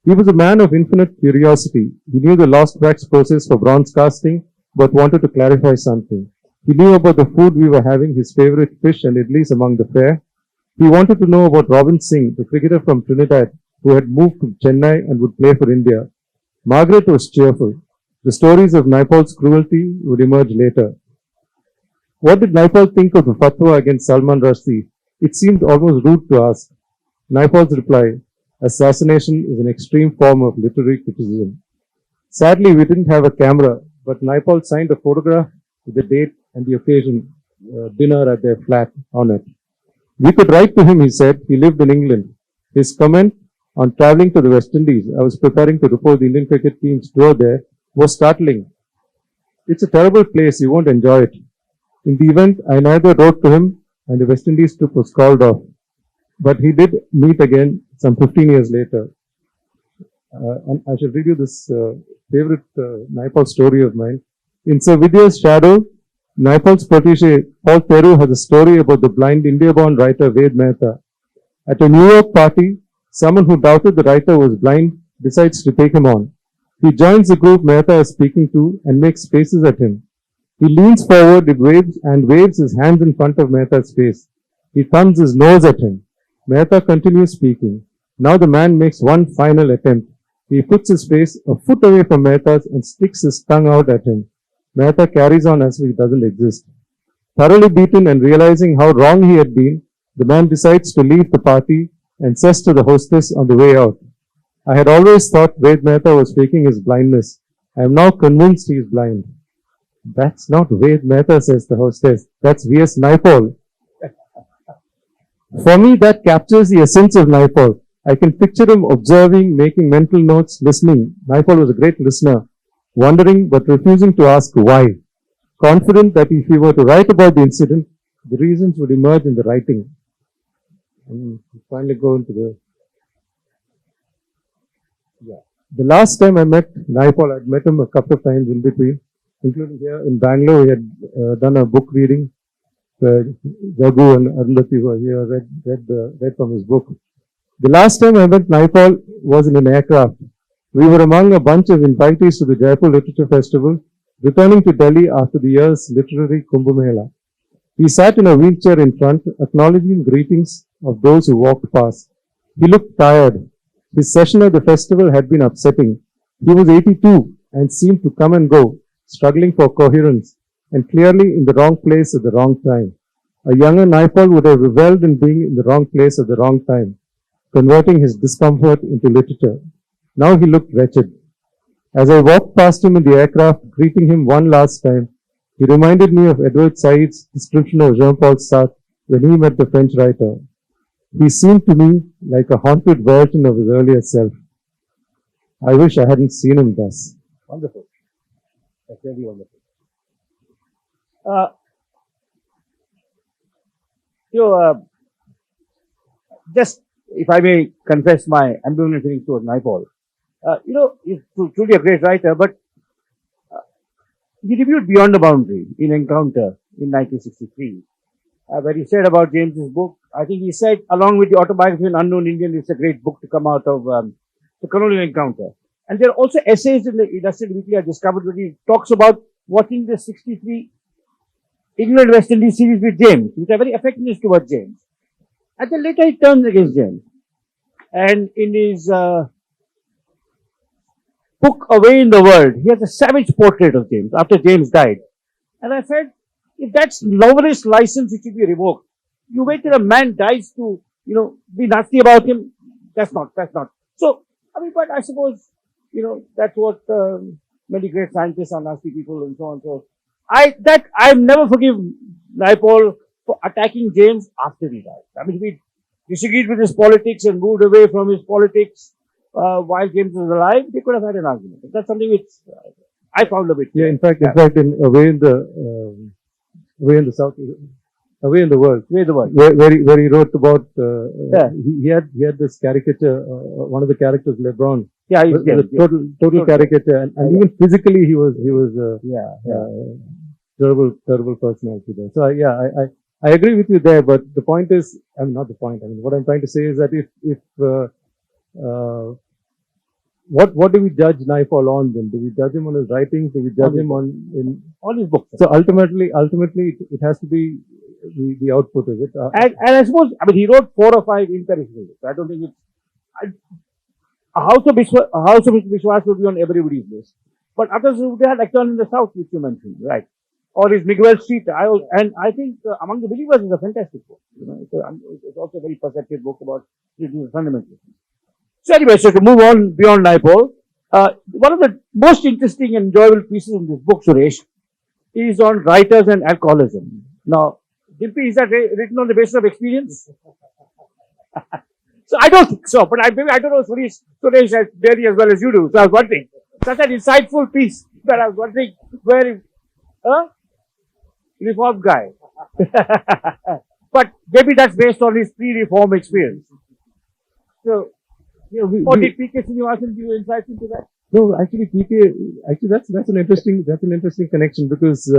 He was a man of infinite curiosity. He knew the lost wax process for bronze casting, but wanted to clarify something. He knew about the food we were having, his favorite fish and idlis among the fare. He wanted to know about Robin Singh, the cricketer from Trinidad, who had moved to Chennai and would play for India. Margaret was cheerful. The stories of Naipaul's cruelty would emerge later. What did Naipaul think of the fatwa against Salman Rushdie? It seemed almost rude to ask. Naipaul's reply, assassination is an extreme form of literary criticism. Sadly, we didn't have a camera, but Naipaul signed a photograph with the date and the occasion, dinner at their flat on it. We could write to him, he said. He lived in England. His comment on traveling to the West Indies, I was preparing to report the Indian cricket team's tour there, was startling. It's a terrible place, you won't enjoy it. In the event, I neither wrote to him and the West Indies trip was called off. But he did meet again some 15 years later. And I should read you this favorite Naipaul story of mine. In Sir Vidya's Shadow, Naipaul's protege, Paul Theru, has a story about the blind India-born writer Ved Mehta. At a New York party, someone who doubted the writer was blind decides to take him on. He joins the group Mehta is speaking to and makes faces at him. He leans forward and waves his hands in front of Mehta's face. He thumbs his nose at him. Mehta continues speaking. Now the man makes one final attempt. He puts his face a foot away from Mehta's and sticks his tongue out at him. Mehta carries on as if he doesn't exist. Thoroughly beaten and realizing how wrong he had been, the man decides to leave the party and says to the hostess on the way out, I had always thought Ved Mehta was faking his blindness. I am now convinced he is blind. That's not Ved Mehta, says the hostess. That's V.S. Naipaul. For me, that captures the essence of Naipaul. I can picture him observing, making mental notes, listening. Naipaul was a great listener, wondering but refusing to ask why. Confident that if he were to write about the incident, the reasons would emerge in the writing. And finally go into the last time I met Naipaul, I'd met him a couple of times in between, including here in Bangalore. We had done a book reading. Jay Gould and Arrhythmia were here, read from his book. The last time I met Naipaul was in an aircraft. We were among a bunch of invitees to the Jaipur Literature Festival, returning to Delhi after the year's literary Kumbh Mela. He sat in a wheelchair in front, acknowledging greetings of those who walked past. He looked tired. His session at the festival had been upsetting. He was 82 and seemed to come and go, struggling for coherence, and clearly in the wrong place at the wrong time. A younger Naipaul would have reveled in being in the wrong place at the wrong time, converting his discomfort into literature. Now he looked wretched. As I walked past him in the aircraft, greeting him one last time, he reminded me of Edward Said's description of Jean-Paul Sartre when he met the French writer. He seemed to me like a haunted version of his earlier self. I wish I hadn't seen him thus. Wonderful. That's really wonderful. Just if I may confess my ambivalent feelings towards Naipaul, he's truly a great writer, but he reviewed Beyond the Boundary in Encounter in 1963, where he said about James's book, I think he said, along with the autobiography of an unknown Indian, it's a great book to come out of the colonial encounter. And there are also essays in the Illustrated Weekly I discovered where he talks about watching the 63 England West Indies series with James, which are very affectionate towards James. And then later he turns against James. And in his book Away in the World, he has a savage portrait of James after James died. And I felt, if that's novelist license, it should be revoked. You wait till a man dies to, be nasty about him. That's not. So, but I suppose, that's what many great scientists are nasty people and so on. So, I've never forgiven Naipaul for attacking James after he died. I mean, we disagreed with his politics and moved away from his politics while James was alive. They could have had an argument. That's something which I found a bit. Yeah, in fact, in away in the south, away in the world, where he wrote about, he had this caricature, one of the characters, LeBron. Yeah, total caricature, and even physically he was terrible personality there. So I agree with you there, but the point is, not the point. What I'm trying to say is that if what do we judge Naipaul on then? Do we judge him on his writings? Do we judge him on his books? So ultimately, it has to be the output of it. And I suppose, he wrote 4 or 5 imperishable books. I don't think it's. A House of Vishwas would be on everybody's list. But others would have like Turn in the South, which you mentioned, right? Or his Miguel Street. I think Among the Believers is a fantastic book. It's also a very perceptive book about fundamentalism. So anyway, so to move on beyond Naipaul, one of the most interesting and enjoyable pieces in this book, Suresh, is on writers and alcoholism. Now, Dimpy, is that written on the basis of experience? So I don't think so, but I don't know Suresh as very as well as you do. So I was wondering, such an insightful piece, but I was wondering where, reform guy. But maybe that's based on his pre-reform experience. So, did PK Srinivasan give you insights into that? No, actually, that's an interesting connection because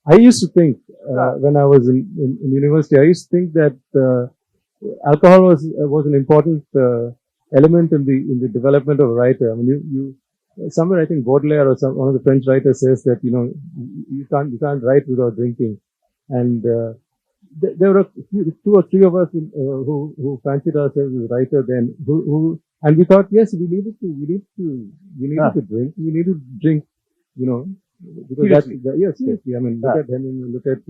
I used to think when I was in university, I used to think that alcohol was an important element in the development of a writer. You somewhere I think Baudelaire or one of the French writers says that you can't write without drinking, and there were 2 or 3 of us who fancied ourselves as a writer then, and we thought, yes, we needed to drink, because that's yes. Look at Hemingway, look at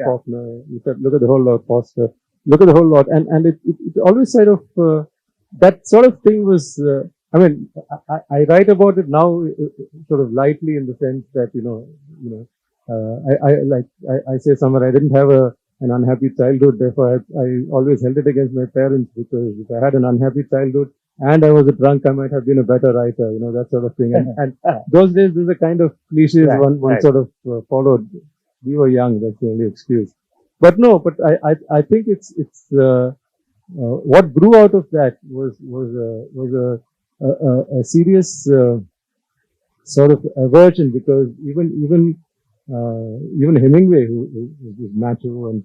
Faulkner, look at the whole lot, Foster, look at the whole lot, and it always sort of that sort of thing was. I write about it now, sort of lightly in the sense that I say somewhere I didn't have an unhappy childhood, therefore I always held it against my parents, because if I had an unhappy childhood and I was a drunk, I might have been a better writer, that sort of thing. And those days, there's a kind of cliches one sort of followed. We were young, that's the only excuse. But no, I think it's what grew out of that was a serious sort of aversion, because even Hemingway, who was macho, and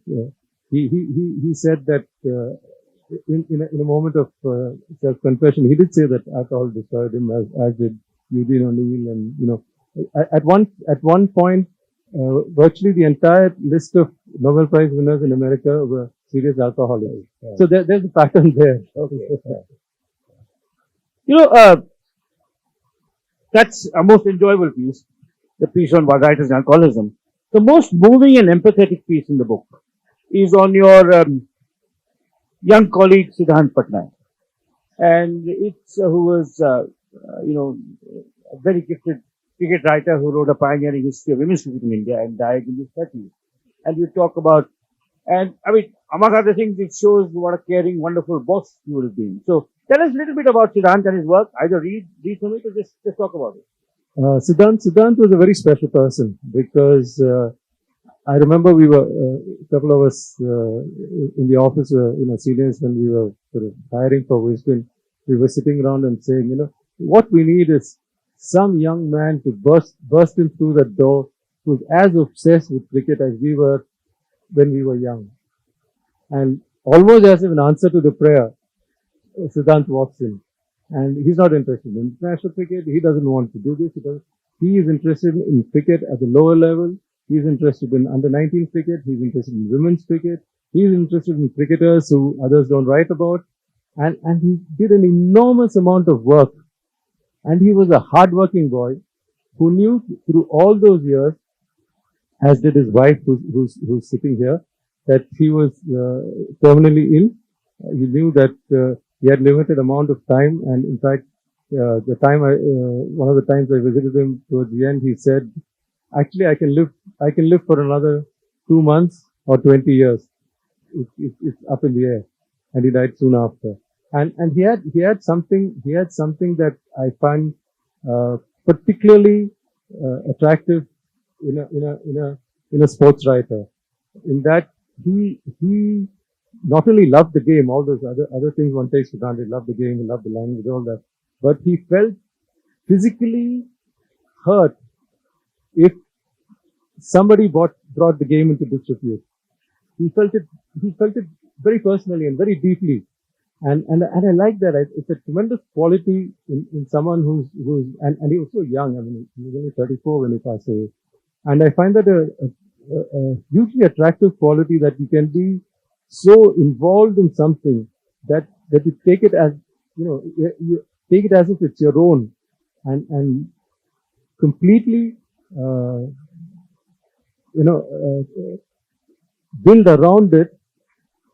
he said that in a moment of self-confession, he did say that alcohol destroyed him, as did Eugene O'Neill, and at one point, virtually the entire list of Nobel Prize winners in America were serious alcoholics. Yeah. So there's a pattern there. Okay. That's a most enjoyable piece, the piece on writers and alcoholism. The most moving and empathetic piece in the book is on your young colleague Siddhant Patnaik, and it's who was a very gifted cricket writer who wrote a pioneering history of women's cricket in India and died in his 30s. And you talk about, and among other things, it shows what a caring, wonderful boss he would have been. So tell us a little bit about Siddhant and his work. Either read from it or just talk about it. Siddhant was a very special person, because I remember we were a couple of us in the office, seniors, when we were sort of hiring for Wisdom. We were sitting around and saying, what we need is some young man to burst in through that door who's as obsessed with cricket as we were when we were young. And almost as if an answer to the prayer, Siddhant walks in. And he's not interested in international cricket. He doesn't want to do this. He is interested in cricket at the lower level. He's interested in under-19 cricket. He's interested in women's cricket. He's interested in cricketers who others don't write about. And he did an enormous amount of work. And he was a hard-working boy who knew through all those years, as did his wife who's sitting here, that he was terminally ill. He knew that he had limited amount of time, and in fact, one of the times I visited him towards the end, he said, "Actually, I can live for another 2 months or 20 years. It's up in the air." And he died soon after. And he had something that I find particularly attractive in a sports writer, in that he not only loved the game, all those other things one takes for granted, loved the game, he loved the language, all that, but he felt physically hurt if somebody brought the game into disrepute. He felt it very personally and very deeply. And I like that. It's a tremendous quality in someone who's and he was so young. I mean, he was only 34 when he passed away. And I find that a hugely attractive quality, that you can be so involved in something that you take it as, you take it as if it's your own, and completely, build around it.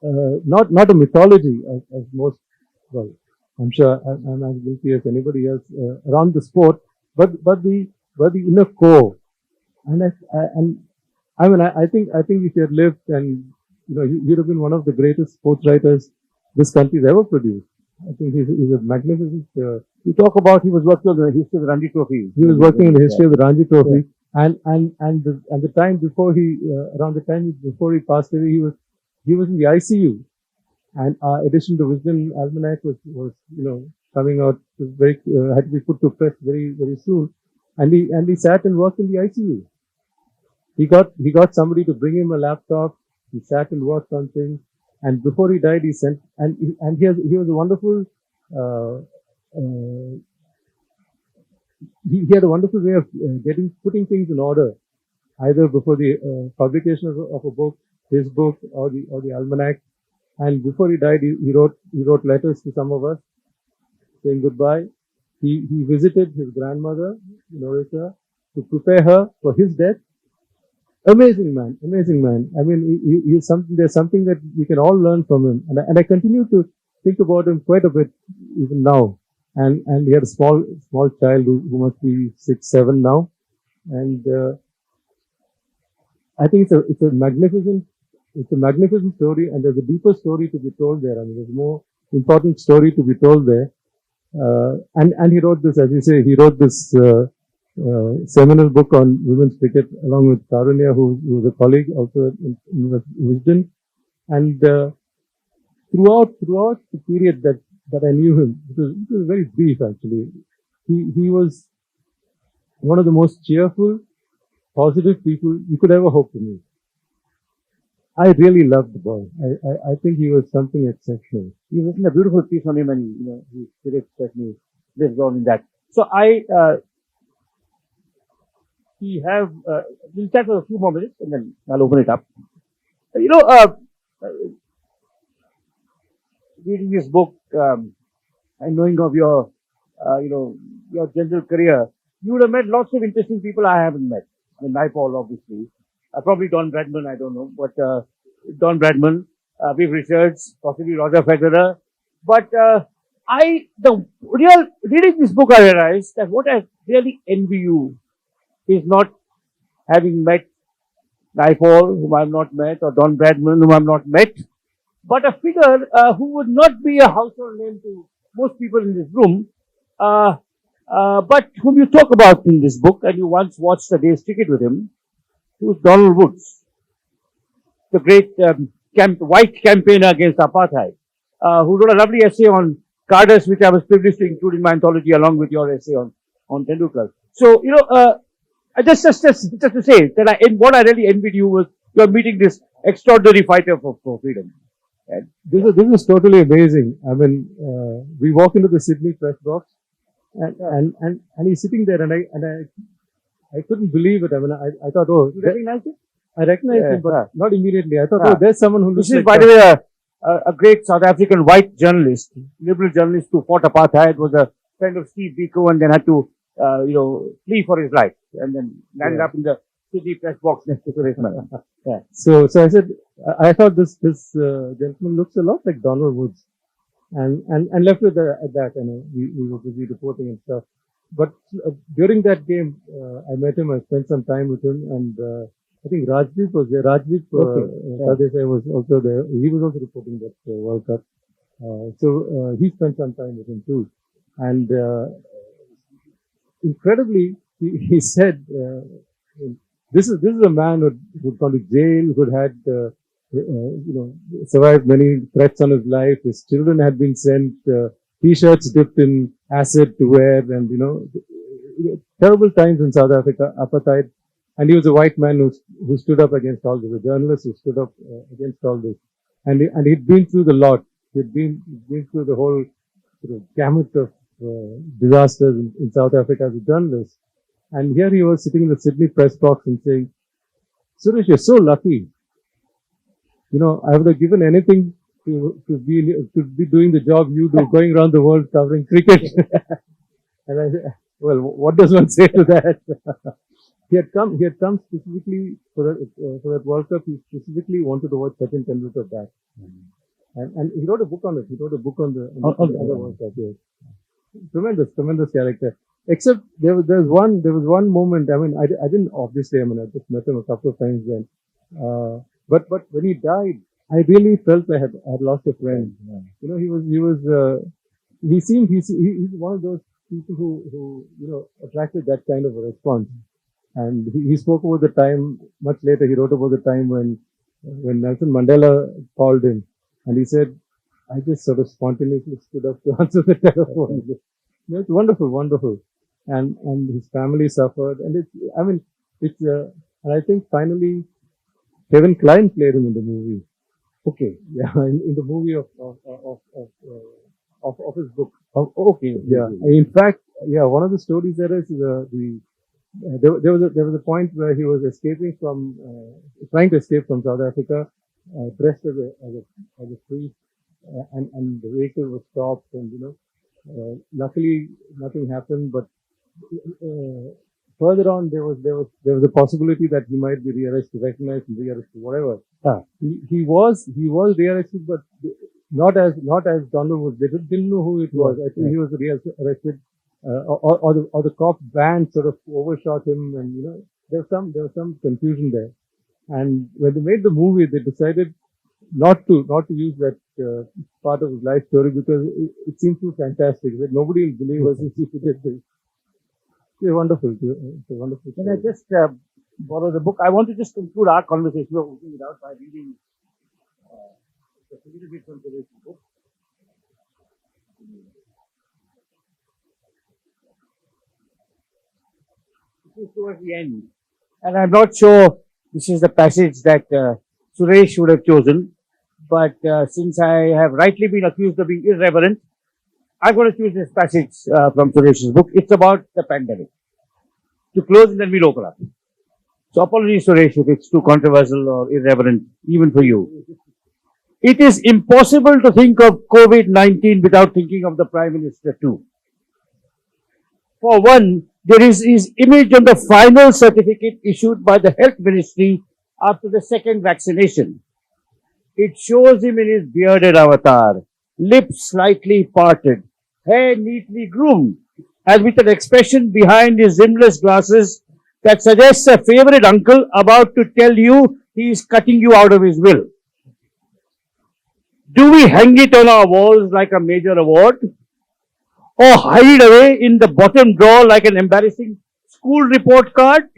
Not a mythology as most, well, I'm sure I'm as guilty as anybody else around the sport, but the inner core. And I think if you had lived, and you'd have been one of the greatest sports writers this country's ever produced. I think he's a magnificent. You talk about he was working on the history of the Ranji Trophy. He was working on the history of the Ranji Trophy, and the time before around the time before he passed away, he was in the ICU, and our edition to Wisdom Almanac was coming out, had to be put to press very soon, and he sat and worked in the ICU. He got somebody to bring him a laptop. He sat and worked on things, and before he died, he sent, and he was a wonderful. He had a wonderful way of putting things in order, either before the publication of a book, his book, or the almanac. And before he died, he wrote letters to some of us saying goodbye. He visited his grandmother in Orissa to prepare her for his death. Amazing man. I mean, he's something. There's something that we can all learn from him, and I continue to think about him quite a bit even now. And he had a small child who must be 6, 7 now, and I think it's a magnificent story, and there's a deeper story to be told there. I mean, there's a more important story to be told there. And he wrote this, as you say, seminal book on women's cricket along with Karunya, who was a colleague also in Wisden. And throughout the period that I knew him, it was very brief actually. He was one of the most cheerful, positive people you could ever hope to meet. I really loved the boy. I think he was something exceptional. He was a beautiful piece on him, and his spirit certainly lives on in that. So we'll chat for a few more minutes, and then I'll open it up. Reading this book and knowing of your general career, you would have met lots of interesting people I haven't met. I mean, Naipaul, obviously. Probably Don Bradman, I don't know, but Don Bradman, Viv Richards, possibly Roger Federer. But reading this book, I realized that what I really envy you is not having met Naipaul, whom I've not met, or Don Bradman, whom I've not met, but a figure who would not be a household name to most people in this room, but whom you talk about in this book, and you once watched a day's cricket with him, who was Donald Woods, the great white campaigner against apartheid, who wrote a lovely essay on Cardos, which I was privileged to include in my anthology along with your essay on Tendulkar. So, just to say that what I really envied you was you're meeting this extraordinary fighter for freedom. And this is totally amazing. I mean, we walk into the Sydney press box, and he's sitting there, and I couldn't believe it. I mean, I thought, oh, you recognize it? I recognized him, but not immediately. I thought, oh, there's someone who looks like. This is, by the way, a great South African white journalist, liberal journalist who fought apartheid, was a friend of Steve Biko, and then had to, flee for his life, and then landed up in the Sydney press box next to Suresh Menon. Yeah. So I said, I thought this gentleman looks a lot like Donald Woods, and left it at that. You know, we were busy reporting and stuff. But during that game, I met him. I spent some time with him, and I think Rajdeep was there. Rajdeep Tadesai was also there. He was also reporting that World Cup. So he spent some time with him too, and incredibly, he said, "This is a man who'd gone to jail, who'd had survived many threats on his life. His children had been sent T-shirts dipped in acid to wear, and terrible times in South Africa, apartheid. And he was a white man who stood up against all this, a journalist who stood up against all this, and he'd been through the lot. He'd been through the whole gamut of disasters in South Africa as a journalist. And here he was sitting in the Sydney press box and saying, "Suresh, you're so lucky. I would have given anything to be doing the job you do, going around the world covering cricket." And I said, "Well, what does one say to that?" He had come specifically for that World Cup. He specifically wanted to watch Sachin Tendulkar back, and he wrote a book on it. He wrote a book on the other World Cup. Yes. Tremendous character. Except there was one moment. I mean, I didn't obviously. I mean, I just met him a couple of times then. But when he died, I really felt I had lost a friend. Yeah. He's one of those people who attracted that kind of a response. And he spoke about the time much later. He wrote about the time when Nelson Mandela called him, and he said, "I just sort of spontaneously stood up to answer the telephone." It's wonderful. And his family suffered, and and I think finally Kevin Kline played him in the movie. Okay, yeah, in the movie of his book. Oh, okay, yeah. In fact, yeah, one of the stories there is there was a point where he was trying to escape from South Africa, dressed as a priest, and the vehicle was stopped, and luckily nothing happened, but further on there was a possibility that he might be recognized and rearrested, whatever. He was rearrested, but not as Donald Woods. They didn't know who it was. I think he was rearrested, or the cop van sort of overshot him, and there was some confusion there. And when they made the movie, they decided not to use that part of his life story because it seemed too fantastic. That nobody will believe us if he did this. It's wonderful. It's a wonderful story. Can I just borrow the book? I want to just conclude our conversation. We're opening it out by reading a little bit from today's book. This is towards the end. And I'm not sure this is the passage that Suresh would have chosen. But since I have rightly been accused of being irreverent, I'm going to choose this passage from Suresh's book. It's about the pandemic. To close, and then we'll open up. So apologies, Suresh, if it's too controversial or irreverent, even for you. It is impossible to think of COVID-19 without thinking of the Prime Minister too. For one, there is his image on the final certificate issued by the Health Ministry after the second vaccination. It shows him in his bearded avatar, lips slightly parted, hair neatly groomed, and with an expression behind his rimless glasses that suggests a favorite uncle about to tell you he is cutting you out of his will. Do we hang it on our walls like a major award? Or hide it away in the bottom drawer like an embarrassing school report card?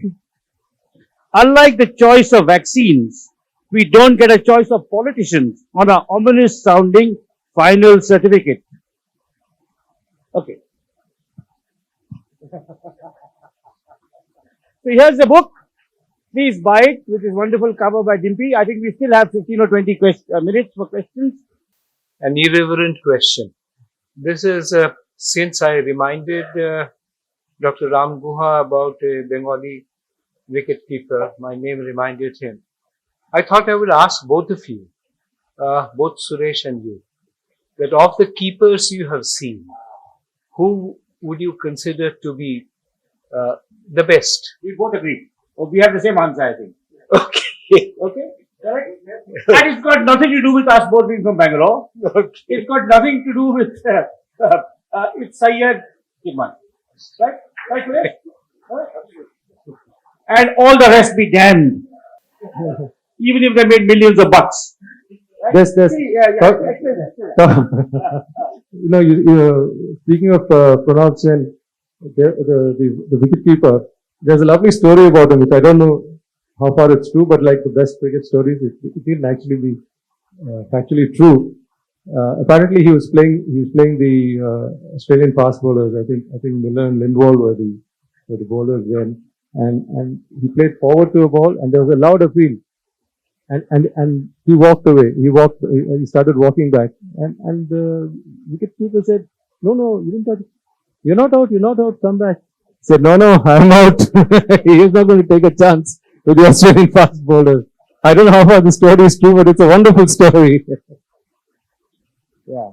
Unlike the choice of vaccines, we don't get a choice of politicians on our ominous sounding final certificate. Okay. So here's the book. Please buy it with this wonderful cover by Dimpy. I think we still have 15 or 20 minutes for questions. An irreverent question. This is since I reminded Dr. Ram Guha about a Bengali wicketkeeper, my name reminded him. I thought I would ask both of you, both Suresh and you, that of the keepers you have seen, who would you consider to be the best? We both agree. Oh, we have the same answer, I think. Okay. Okay? Correct? And it's got nothing to do with us both being from Bangalore. Okay. It's got nothing to do with it's Sayyid Kiman. Right? Right, Suresh? Right? And all the rest be damned. Even if they made millions of bucks. Right? There's Yeah. Explain that. Speaking of Pranab Sen, the wicketkeeper, there's a lovely story about him, which I don't know how far it's true, but like the best cricket stories, it didn't actually be factually true. Apparently, he was playing the Australian fast bowlers. I think Miller and Lindwall were the bowlers then, and he played forward to a ball, and there was a loud appeal, and he walked away. He started walking back, and the wicketkeeper said, "No, you didn't touch it. You're not out. Come back." He said, "No, I'm out." He is not going to take a chance with the Australian fast bowlers. I don't know how far the story is true, but it's a wonderful story. Yeah.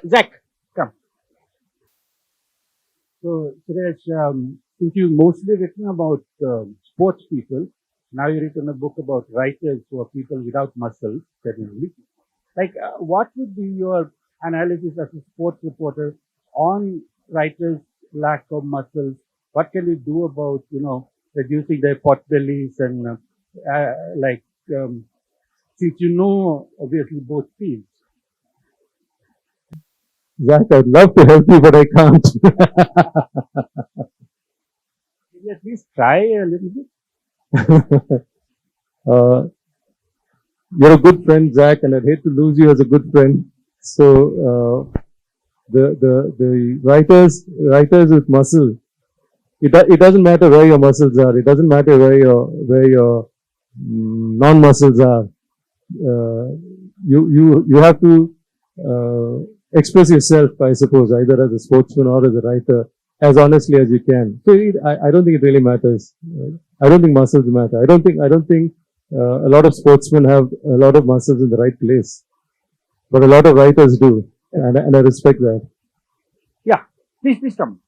Zach, come. So, Suresh, since you've mostly written about sports people, now you've written a book about writers who are people without muscles, certainly. Like, what would be your analysis as a sports reporter on writers' lack of muscles? What can we do about, reducing their pot bellies and, since you know, obviously, both fields? Zach, I'd love to help you, but I can't. Can you at least try a little bit? You're a good friend, Zach, and I'd hate to lose you as a good friend. So, the writers with muscle, it doesn't matter where your muscles are. It doesn't matter where your non-muscles are. You have to express yourself, I suppose, either as a sportsman or as a writer, as honestly as you can. So I don't think it really matters. I don't think muscles matter. I don't think a lot of sportsmen have a lot of muscles in the right place, but a lot of writers do, and I respect that. Yeah, please come.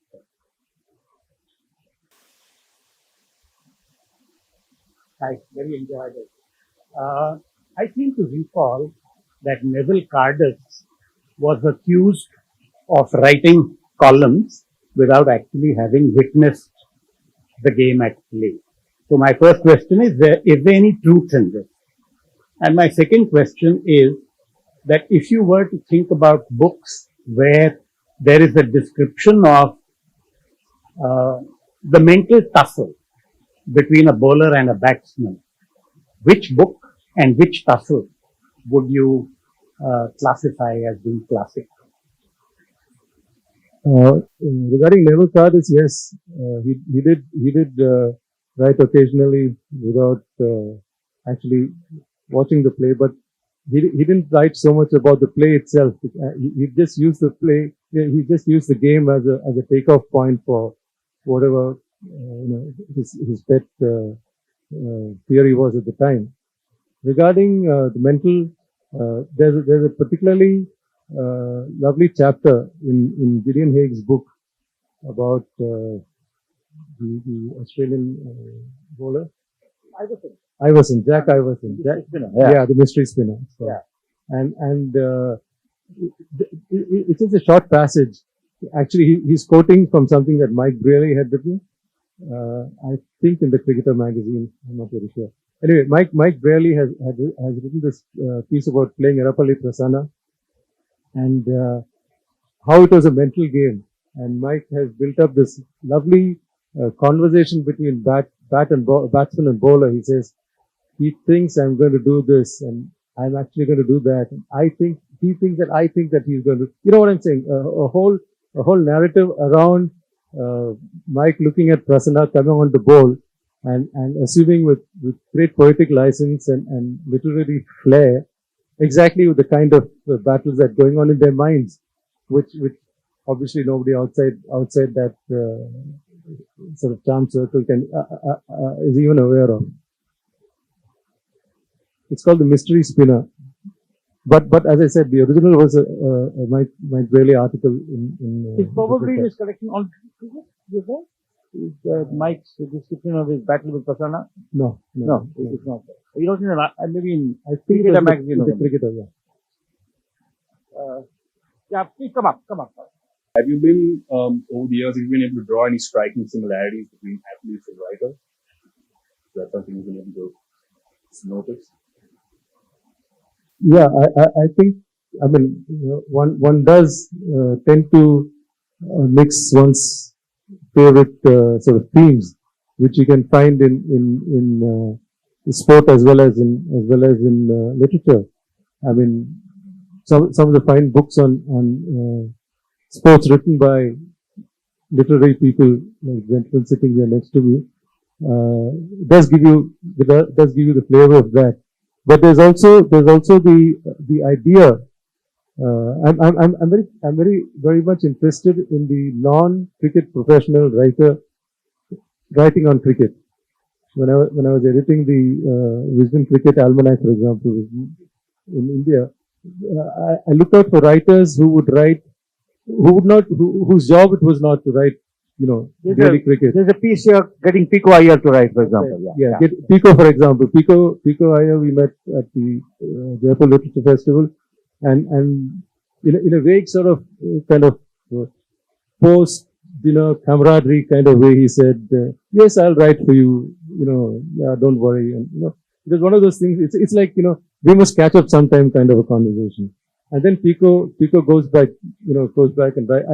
I very enjoyed it. I seem to recall that Neville Cardus was accused of writing columns without actually having witnessed the game at play. So my first question is there any truth in this? And my second question is that if you were to think about books where there is a description of the mental tussle between a bowler and a batsman, which book and which tussle would you classify as being classic? Regarding Neville Cardus, yes, he did write occasionally without actually watching the play, but he didn't write so much about the play itself. He just used the play. He just used the game as a takeoff point for whatever his pet theory was at the time. Regarding the mental, there's a particularly lovely chapter in Gideon Haig's book about the Australian bowler. Jack Iverson. The mystery spinner. So. Yeah. And it's just a short passage. Actually, he's quoting from something that Mike Brearley had written. I think in the Cricketer magazine. I'm not very sure. Anyway, Mike Brearley has written this piece about playing Erapalli Prasanna and how it was a mental game. And Mike has built up this lovely conversation between batsman and bowler. He says, he thinks I'm going to do this and I'm actually going to do that. And he thinks that he's going to, you know what I'm saying? A whole narrative around Mike looking at Prasanna coming on the bowl and assuming with great poetic license and literary flair, exactly with the kind of battles that are going on in their minds, which obviously nobody outside that sort of charm circle is even aware of. It's called the mystery spinner. But as I said, the original was a Mike Brearley article in it's probably in his collection on cricket. Is Mike's description of his battle with Prasanna? No, No, it's not. You don't know, maybe in I think Cricketer it was magazine. the cricketer, yeah. Yeah, please come up. Have you been, over the years, have you been able to draw any striking similarities between athletes and writers? Is that something you've been able to notice? Yeah, I think, I mean, one does tend to mix one's favorite sort of themes, which you can find in sport as well as in literature. I mean, some of the fine books on sports written by literary people, like gentlemen sitting here next to me, does give you the flavor of that. But there's also the idea. I'm very much interested in the non-cricket professional writer writing on cricket. When I was editing the Wisden Cricket Almanac, for example, in India, I looked out for writers who would write, whose job it was not to write, daily cricket. There's a piece here getting Pico Iyer to write, for example. Yeah. Pico, for example. Pico Iyer, we met at the Jaipur Literature Festival, and in a vague sort of kind of post dinner camaraderie kind of way, he said, "Yes, I'll write for you. Don't worry." And it was one of those things. It's like we must catch up sometime kind of a conversation. And then Pico goes back and write.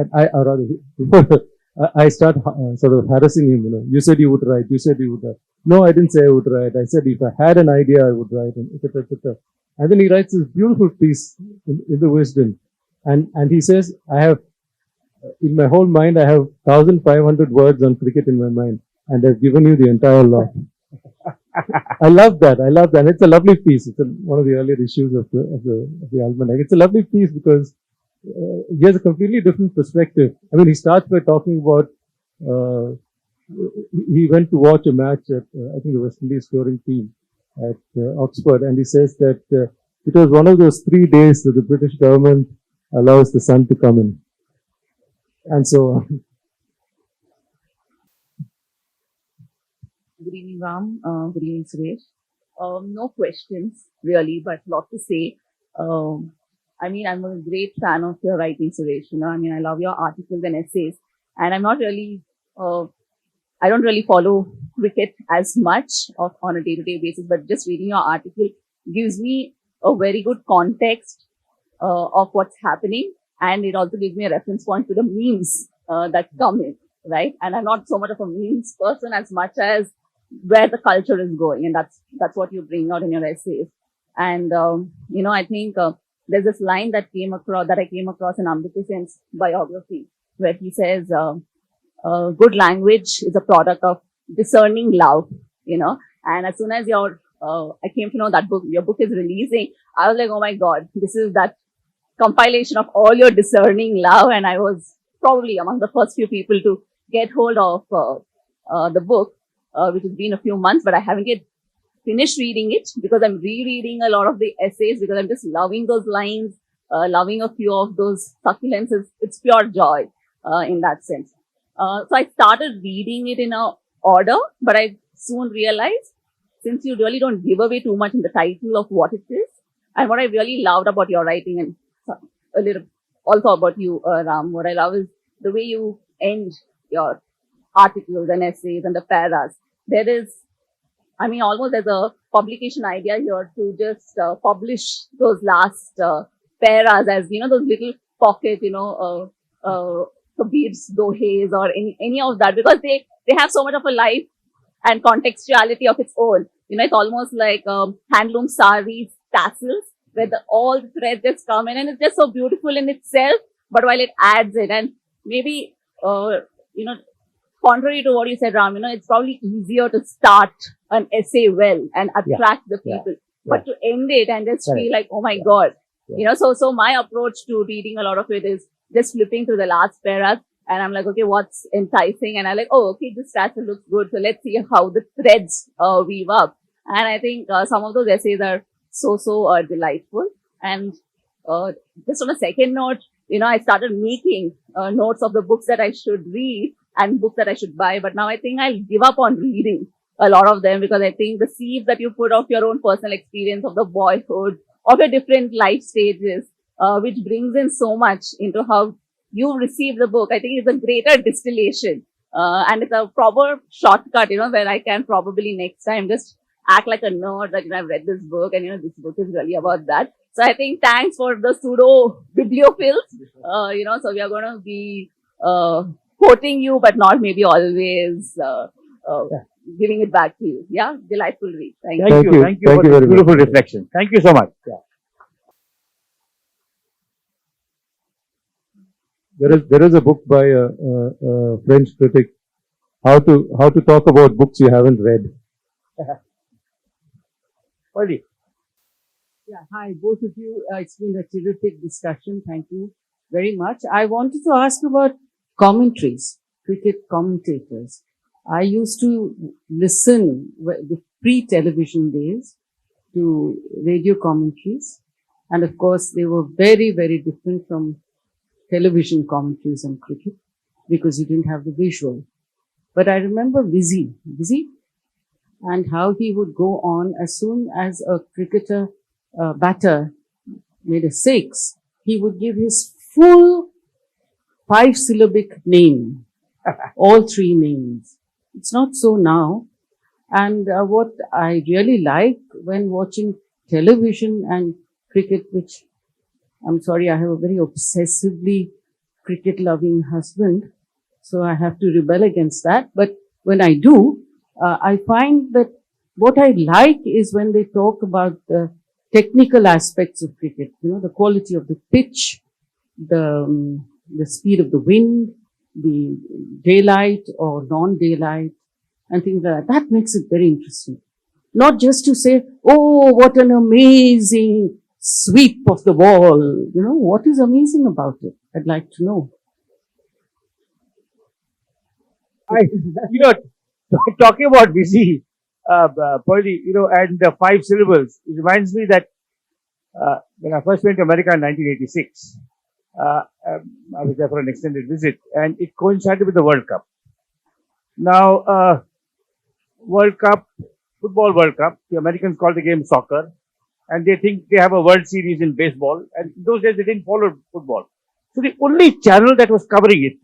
I start sort of harassing him. You said you would write. You said you would write. No, I didn't say I would write. I said if I had an idea, I would write, and etc. etc. And then he writes this beautiful piece in the Wisden, and he says, I have in my whole mind, I have 1,500 words on cricket in my mind, and I've given you the entire lot. I love that. It's a lovely piece. It's one of the earlier issues of the almanac. It's a lovely piece because he has a completely different perspective. I mean, he starts by talking about he went to watch a match at I think the West Indies touring team at Oxford, and he says that it was one of those 3 days that the British government allows the sun to come in, and so. Good evening, Ram. Good evening, Suresh. No questions, really, but a lot to say. I mean, I'm a great fan of your writing, Suresh. I mean, I love your articles and essays. And I'm not really, I don't really follow cricket as much on a day-to-day basis, but just reading your article gives me a very good context of what's happening. And it also gives me a reference point to the memes that come in, right? And I'm not so much of a memes person as much as where the culture is going, and that's what you bring out in your essays. And I think there's this line that I came across in Amrita Sen's biography, where he says, "Good language is a product of discerning love." And as soon as I came to know that your book is releasing, I was like, oh my God, this is that compilation of all your discerning love, and I was probably among the first few people to get hold of the book. Which has been a few months, but I haven't yet finished reading it because I'm rereading a lot of the essays because I'm just loving those lines, loving a few of those succulences. It's pure joy in that sense. So I started reading it in a order, but I soon realized since you really don't give away too much in the title of what it is, and what I really loved about your writing and a little also about you, Ram, what I love is the way you end your articles and essays and the paras. There is, I mean, almost as a publication idea here to just publish those last paras as, those little pocket, Kabir's dohes or any of that, because they have so much of a life and contextuality of its own. It's almost like handloom saris, tassels, where all the threads just come in, and it's just so beautiful in itself, but while it adds it, and maybe, contrary to what you said, Ram, it's probably easier to start an essay well and attract the people, but to end it and just feel like, oh my God, so my approach to reading a lot of it is just flipping through the last paras, and I'm like, okay, what's enticing? And I'm like, oh, okay, this tassel looks good. So let's see how the threads weave up. And I think some of those essays are so delightful. And just on a second note, I started making notes of the books that I should read. and books that I should buy. But now I think I'll give up on reading a lot of them because I think the seeds that you put of your own personal experience of the boyhood, of your different life stages, which brings in so much into how you receive the book. I think it's a greater distillation. And it's a proper shortcut, where I can probably next time just act like a nerd that, I've read this book and, this book is really about that. So I think thanks for the pseudo bibliophils, so we are going to be, quoting you, but not maybe always, giving it back to you. Yeah. Delightful read. Thank you. Thank you. Thank you for the beautiful reflection. Thank you so much. Yeah. There is a book by a French critic, how to talk about books you haven't read. Oli. Yeah, hi, both of you. It's been a terrific discussion. Thank you very much. I wanted to ask about commentaries, cricket commentators. I used to listen the pre-television days to radio commentaries. And of course, they were very, very different from television commentaries on cricket because you didn't have the visual. But I remember Vizzy, and how he would go on as soon as a cricketer batter made a six, he would give his full 5-syllabic name, all 3 names. It's not so now. And what I really like when watching television and cricket, which I'm sorry, I have a very obsessively cricket-loving husband, so I have to rebel against that. But when I do, I find that what I like is when they talk about the technical aspects of cricket, the quality of the pitch, the speed of the wind, the daylight or non-daylight, and things like that. That makes it very interesting. Not just to say, oh, what an amazing sweep of the ball. What is amazing about it? I'd like to know. Talking about busy, Pearly, and the 5 syllables, it reminds me that when I first went to America in 1986, I was there for an extended visit, and it coincided with the World Cup. Now, World Cup, Football World Cup, the Americans call the game soccer, and they think they have a World Series in baseball, and in those days they didn't follow football. So the only channel that was covering it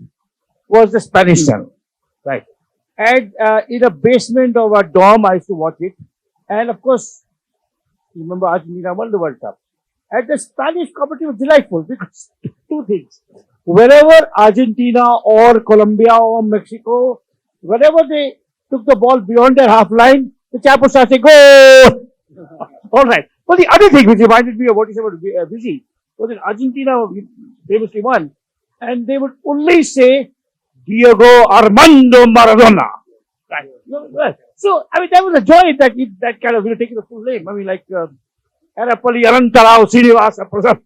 was the Spanish channel, right? And in a basement of a dorm, I used to watch it. And of course, remember Argentina won the World Cup. And the Spanish commentary was delightful because 2 things. Wherever Argentina or Colombia or Mexico, wherever they took the ball beyond their half line, the chap would start saying, go! All right. Well, the other thing which reminded me of what you said about Busy was that Argentina famously won. And they would only say, Diego Armando Maradona. Right. So, that was a joy that kind of, taking the full name. Like, Arapalli Arantarao Srinivasa Prasanna.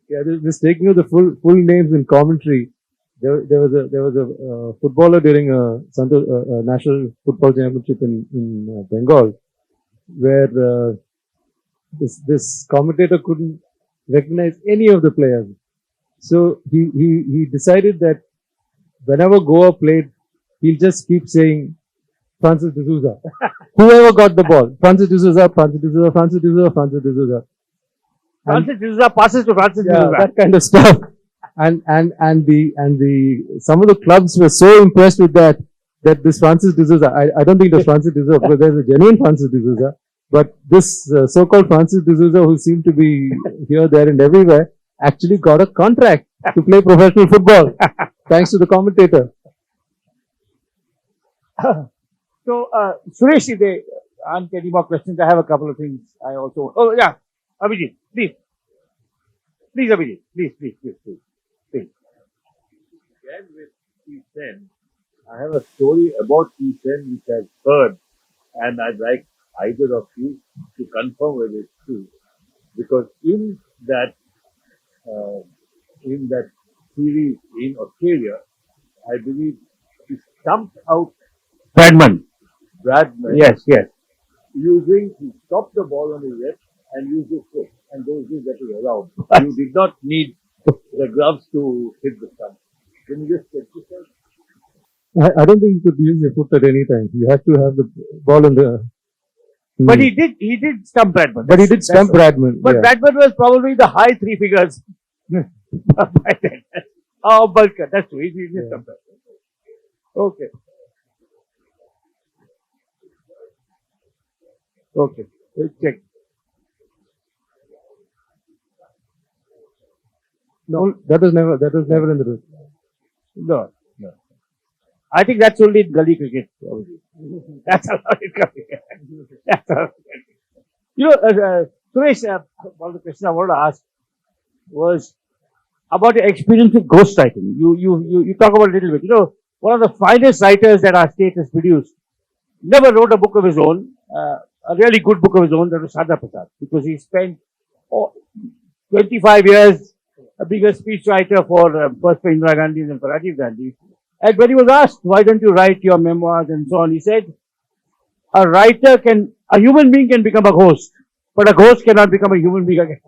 Yeah, this taking of the full names in commentary. There was a footballer during a national football championship in Bengal, where this commentator couldn't recognize any of the players. So he decided that whenever Goa played, he'll just keep saying Francis D'Souza. Whoever got the ball, Francis D'Souza, Francis D'Souza, Francis D'Souza, Francis D'Souza. Francis D'Souza passes to Francis D'Souza. That kind of stuff. And the some of the clubs were so impressed with that this Francis D'Souza, I don't think it was Francis D'Souza because there's a genuine Francis D'Souza, but this so-called Francis D'Souza, who seemed to be here, there and everywhere, actually got a contract to play professional football thanks to the commentator. So, Suresh, if there aren't any more questions, I have a couple of things I also. Oh, yeah. Abhijit, please. Please, Abhijit. Please. Again with T10, I have a story about T10 which I've heard, and I'd like either of you to confirm whether it's true. Because in that series in Australia, I believe he stumped out Bradman. Yes. He stopped the ball on his left and used his foot, and those days that was allowed. You did not need the gloves to hit the stump. Can you just check this out? I don't think you could use your foot at any time. You had to have the ball in the. But he did stump Bradman. But he did stump Bradman. But Yeah. Bradman was probably the high three figures. By then. Oh, Bulker, that's true. He did stump Bradman. Okay. Okay. Let's check. No, that was never in the route. No. I think that's only in gully cricket. That's allowed in gully cricket. That's allowed. You know, Suresh, one of the questions I wanted to ask was about your experience with ghostwriting. You talk about it a little bit. You know, one of the finest writers that our state has produced never wrote a book of his own, a really good book of his own, that was Sadha Prasad, because he spent 25 years being a speechwriter for first for Indira Gandhi and then for Rajiv Gandhi. And when he was asked, why don't you write your memoirs and so on, he said, a human being can become a ghost, but a ghost cannot become a human being again.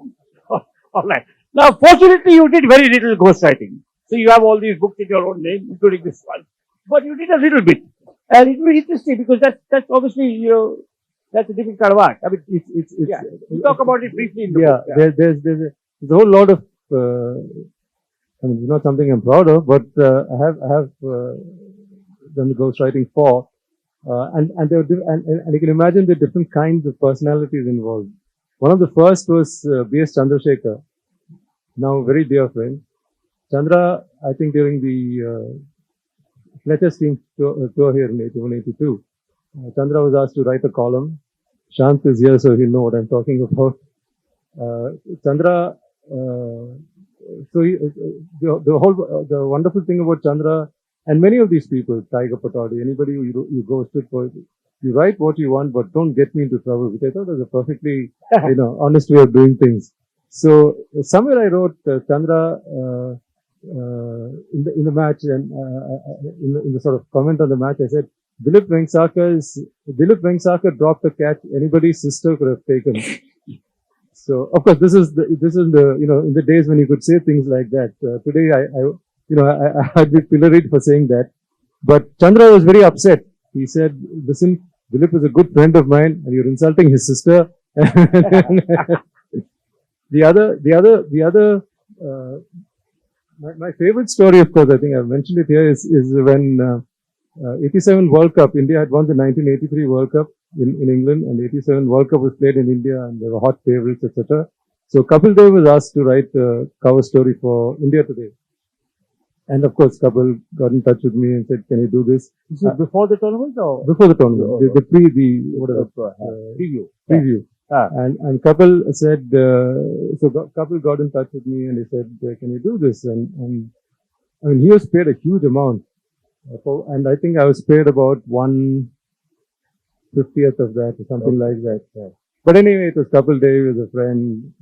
All right. Now, fortunately, you did very little ghostwriting. So you have all these books in your own name, including this one. But you did a little bit. And it will be interesting because that's obviously, you know, that's a different kind of art. I mean, it's Yeah. you talk about it briefly in the Yeah, book. there's a whole lot of. I mean, it's not something I'm proud of, but I have done the ghostwriting for, and you can imagine the different kinds of personalities involved. One of the first was B.S. Chandrasekhar, now a very dear friend. Chandra, I think during the Fletcher's team tour here in 81-82, Chandra was asked to write a column. Shant is here, so he'll know what I'm talking about. Chandra, the wonderful thing about Chandra and many of these people, Tiger Pataudi, anybody who you ghosted for, you write what you want, but don't get me into trouble, which I thought was a perfectly, honest way of doing things. So somewhere I wrote Chandra in the match, and in the sort of comment on the match, I said, Dilip Vengsakar dropped a catch anybody's sister could have taken. So of course this is the in the days when you could say things like that. Today I'd be pilloried for saying that. But Chandra was very upset. He said, "Listen, Dilip is a good friend of mine, and you're insulting his sister." My favorite story, of course, I think I've mentioned it here, is when 87 World Cup, India had won the 1983 World Cup in England, and 87 World Cup was played in India, and they were hot favorites, etc. So Kapil Dev was asked to write a cover story for India Today. And of course, Kapil got in touch with me and said, "Can you do this?" Is it before the tournament or? Before the tournament, the preview. Preview. And Kapil said, Kapil got in touch with me and he said, "Can you do this?" And I mean, he was paid a huge amount. And I think I was paid about 1/50th of that or something like that. Yeah. But anyway, it was Kapil Dev, he was a friend.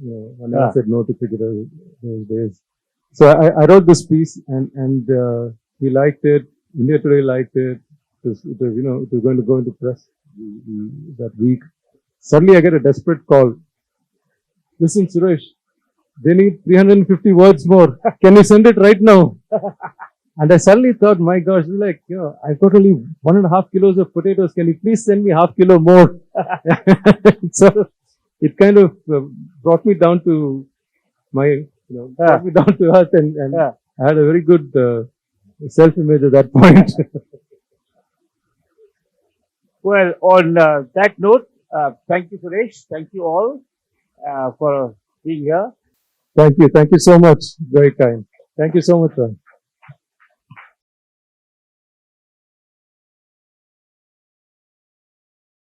I never said no to cricket those days. So I wrote this piece and he liked it. India Today liked it. It was going to go into press that week. Suddenly I get a desperate call. "Listen, Suresh, they need 350 words more. Can you send it right now?" And I suddenly thought, my gosh, I've got only 1.5 kilos of potatoes. Can you please send me 0.5 kilo more? So it kind of brought me down to brought me down to earth, and I had a very good self-image at that point. Well, on that note, thank you, Suresh. Thank you all for being here. Thank you so much. Very kind. Thank you so much, sir.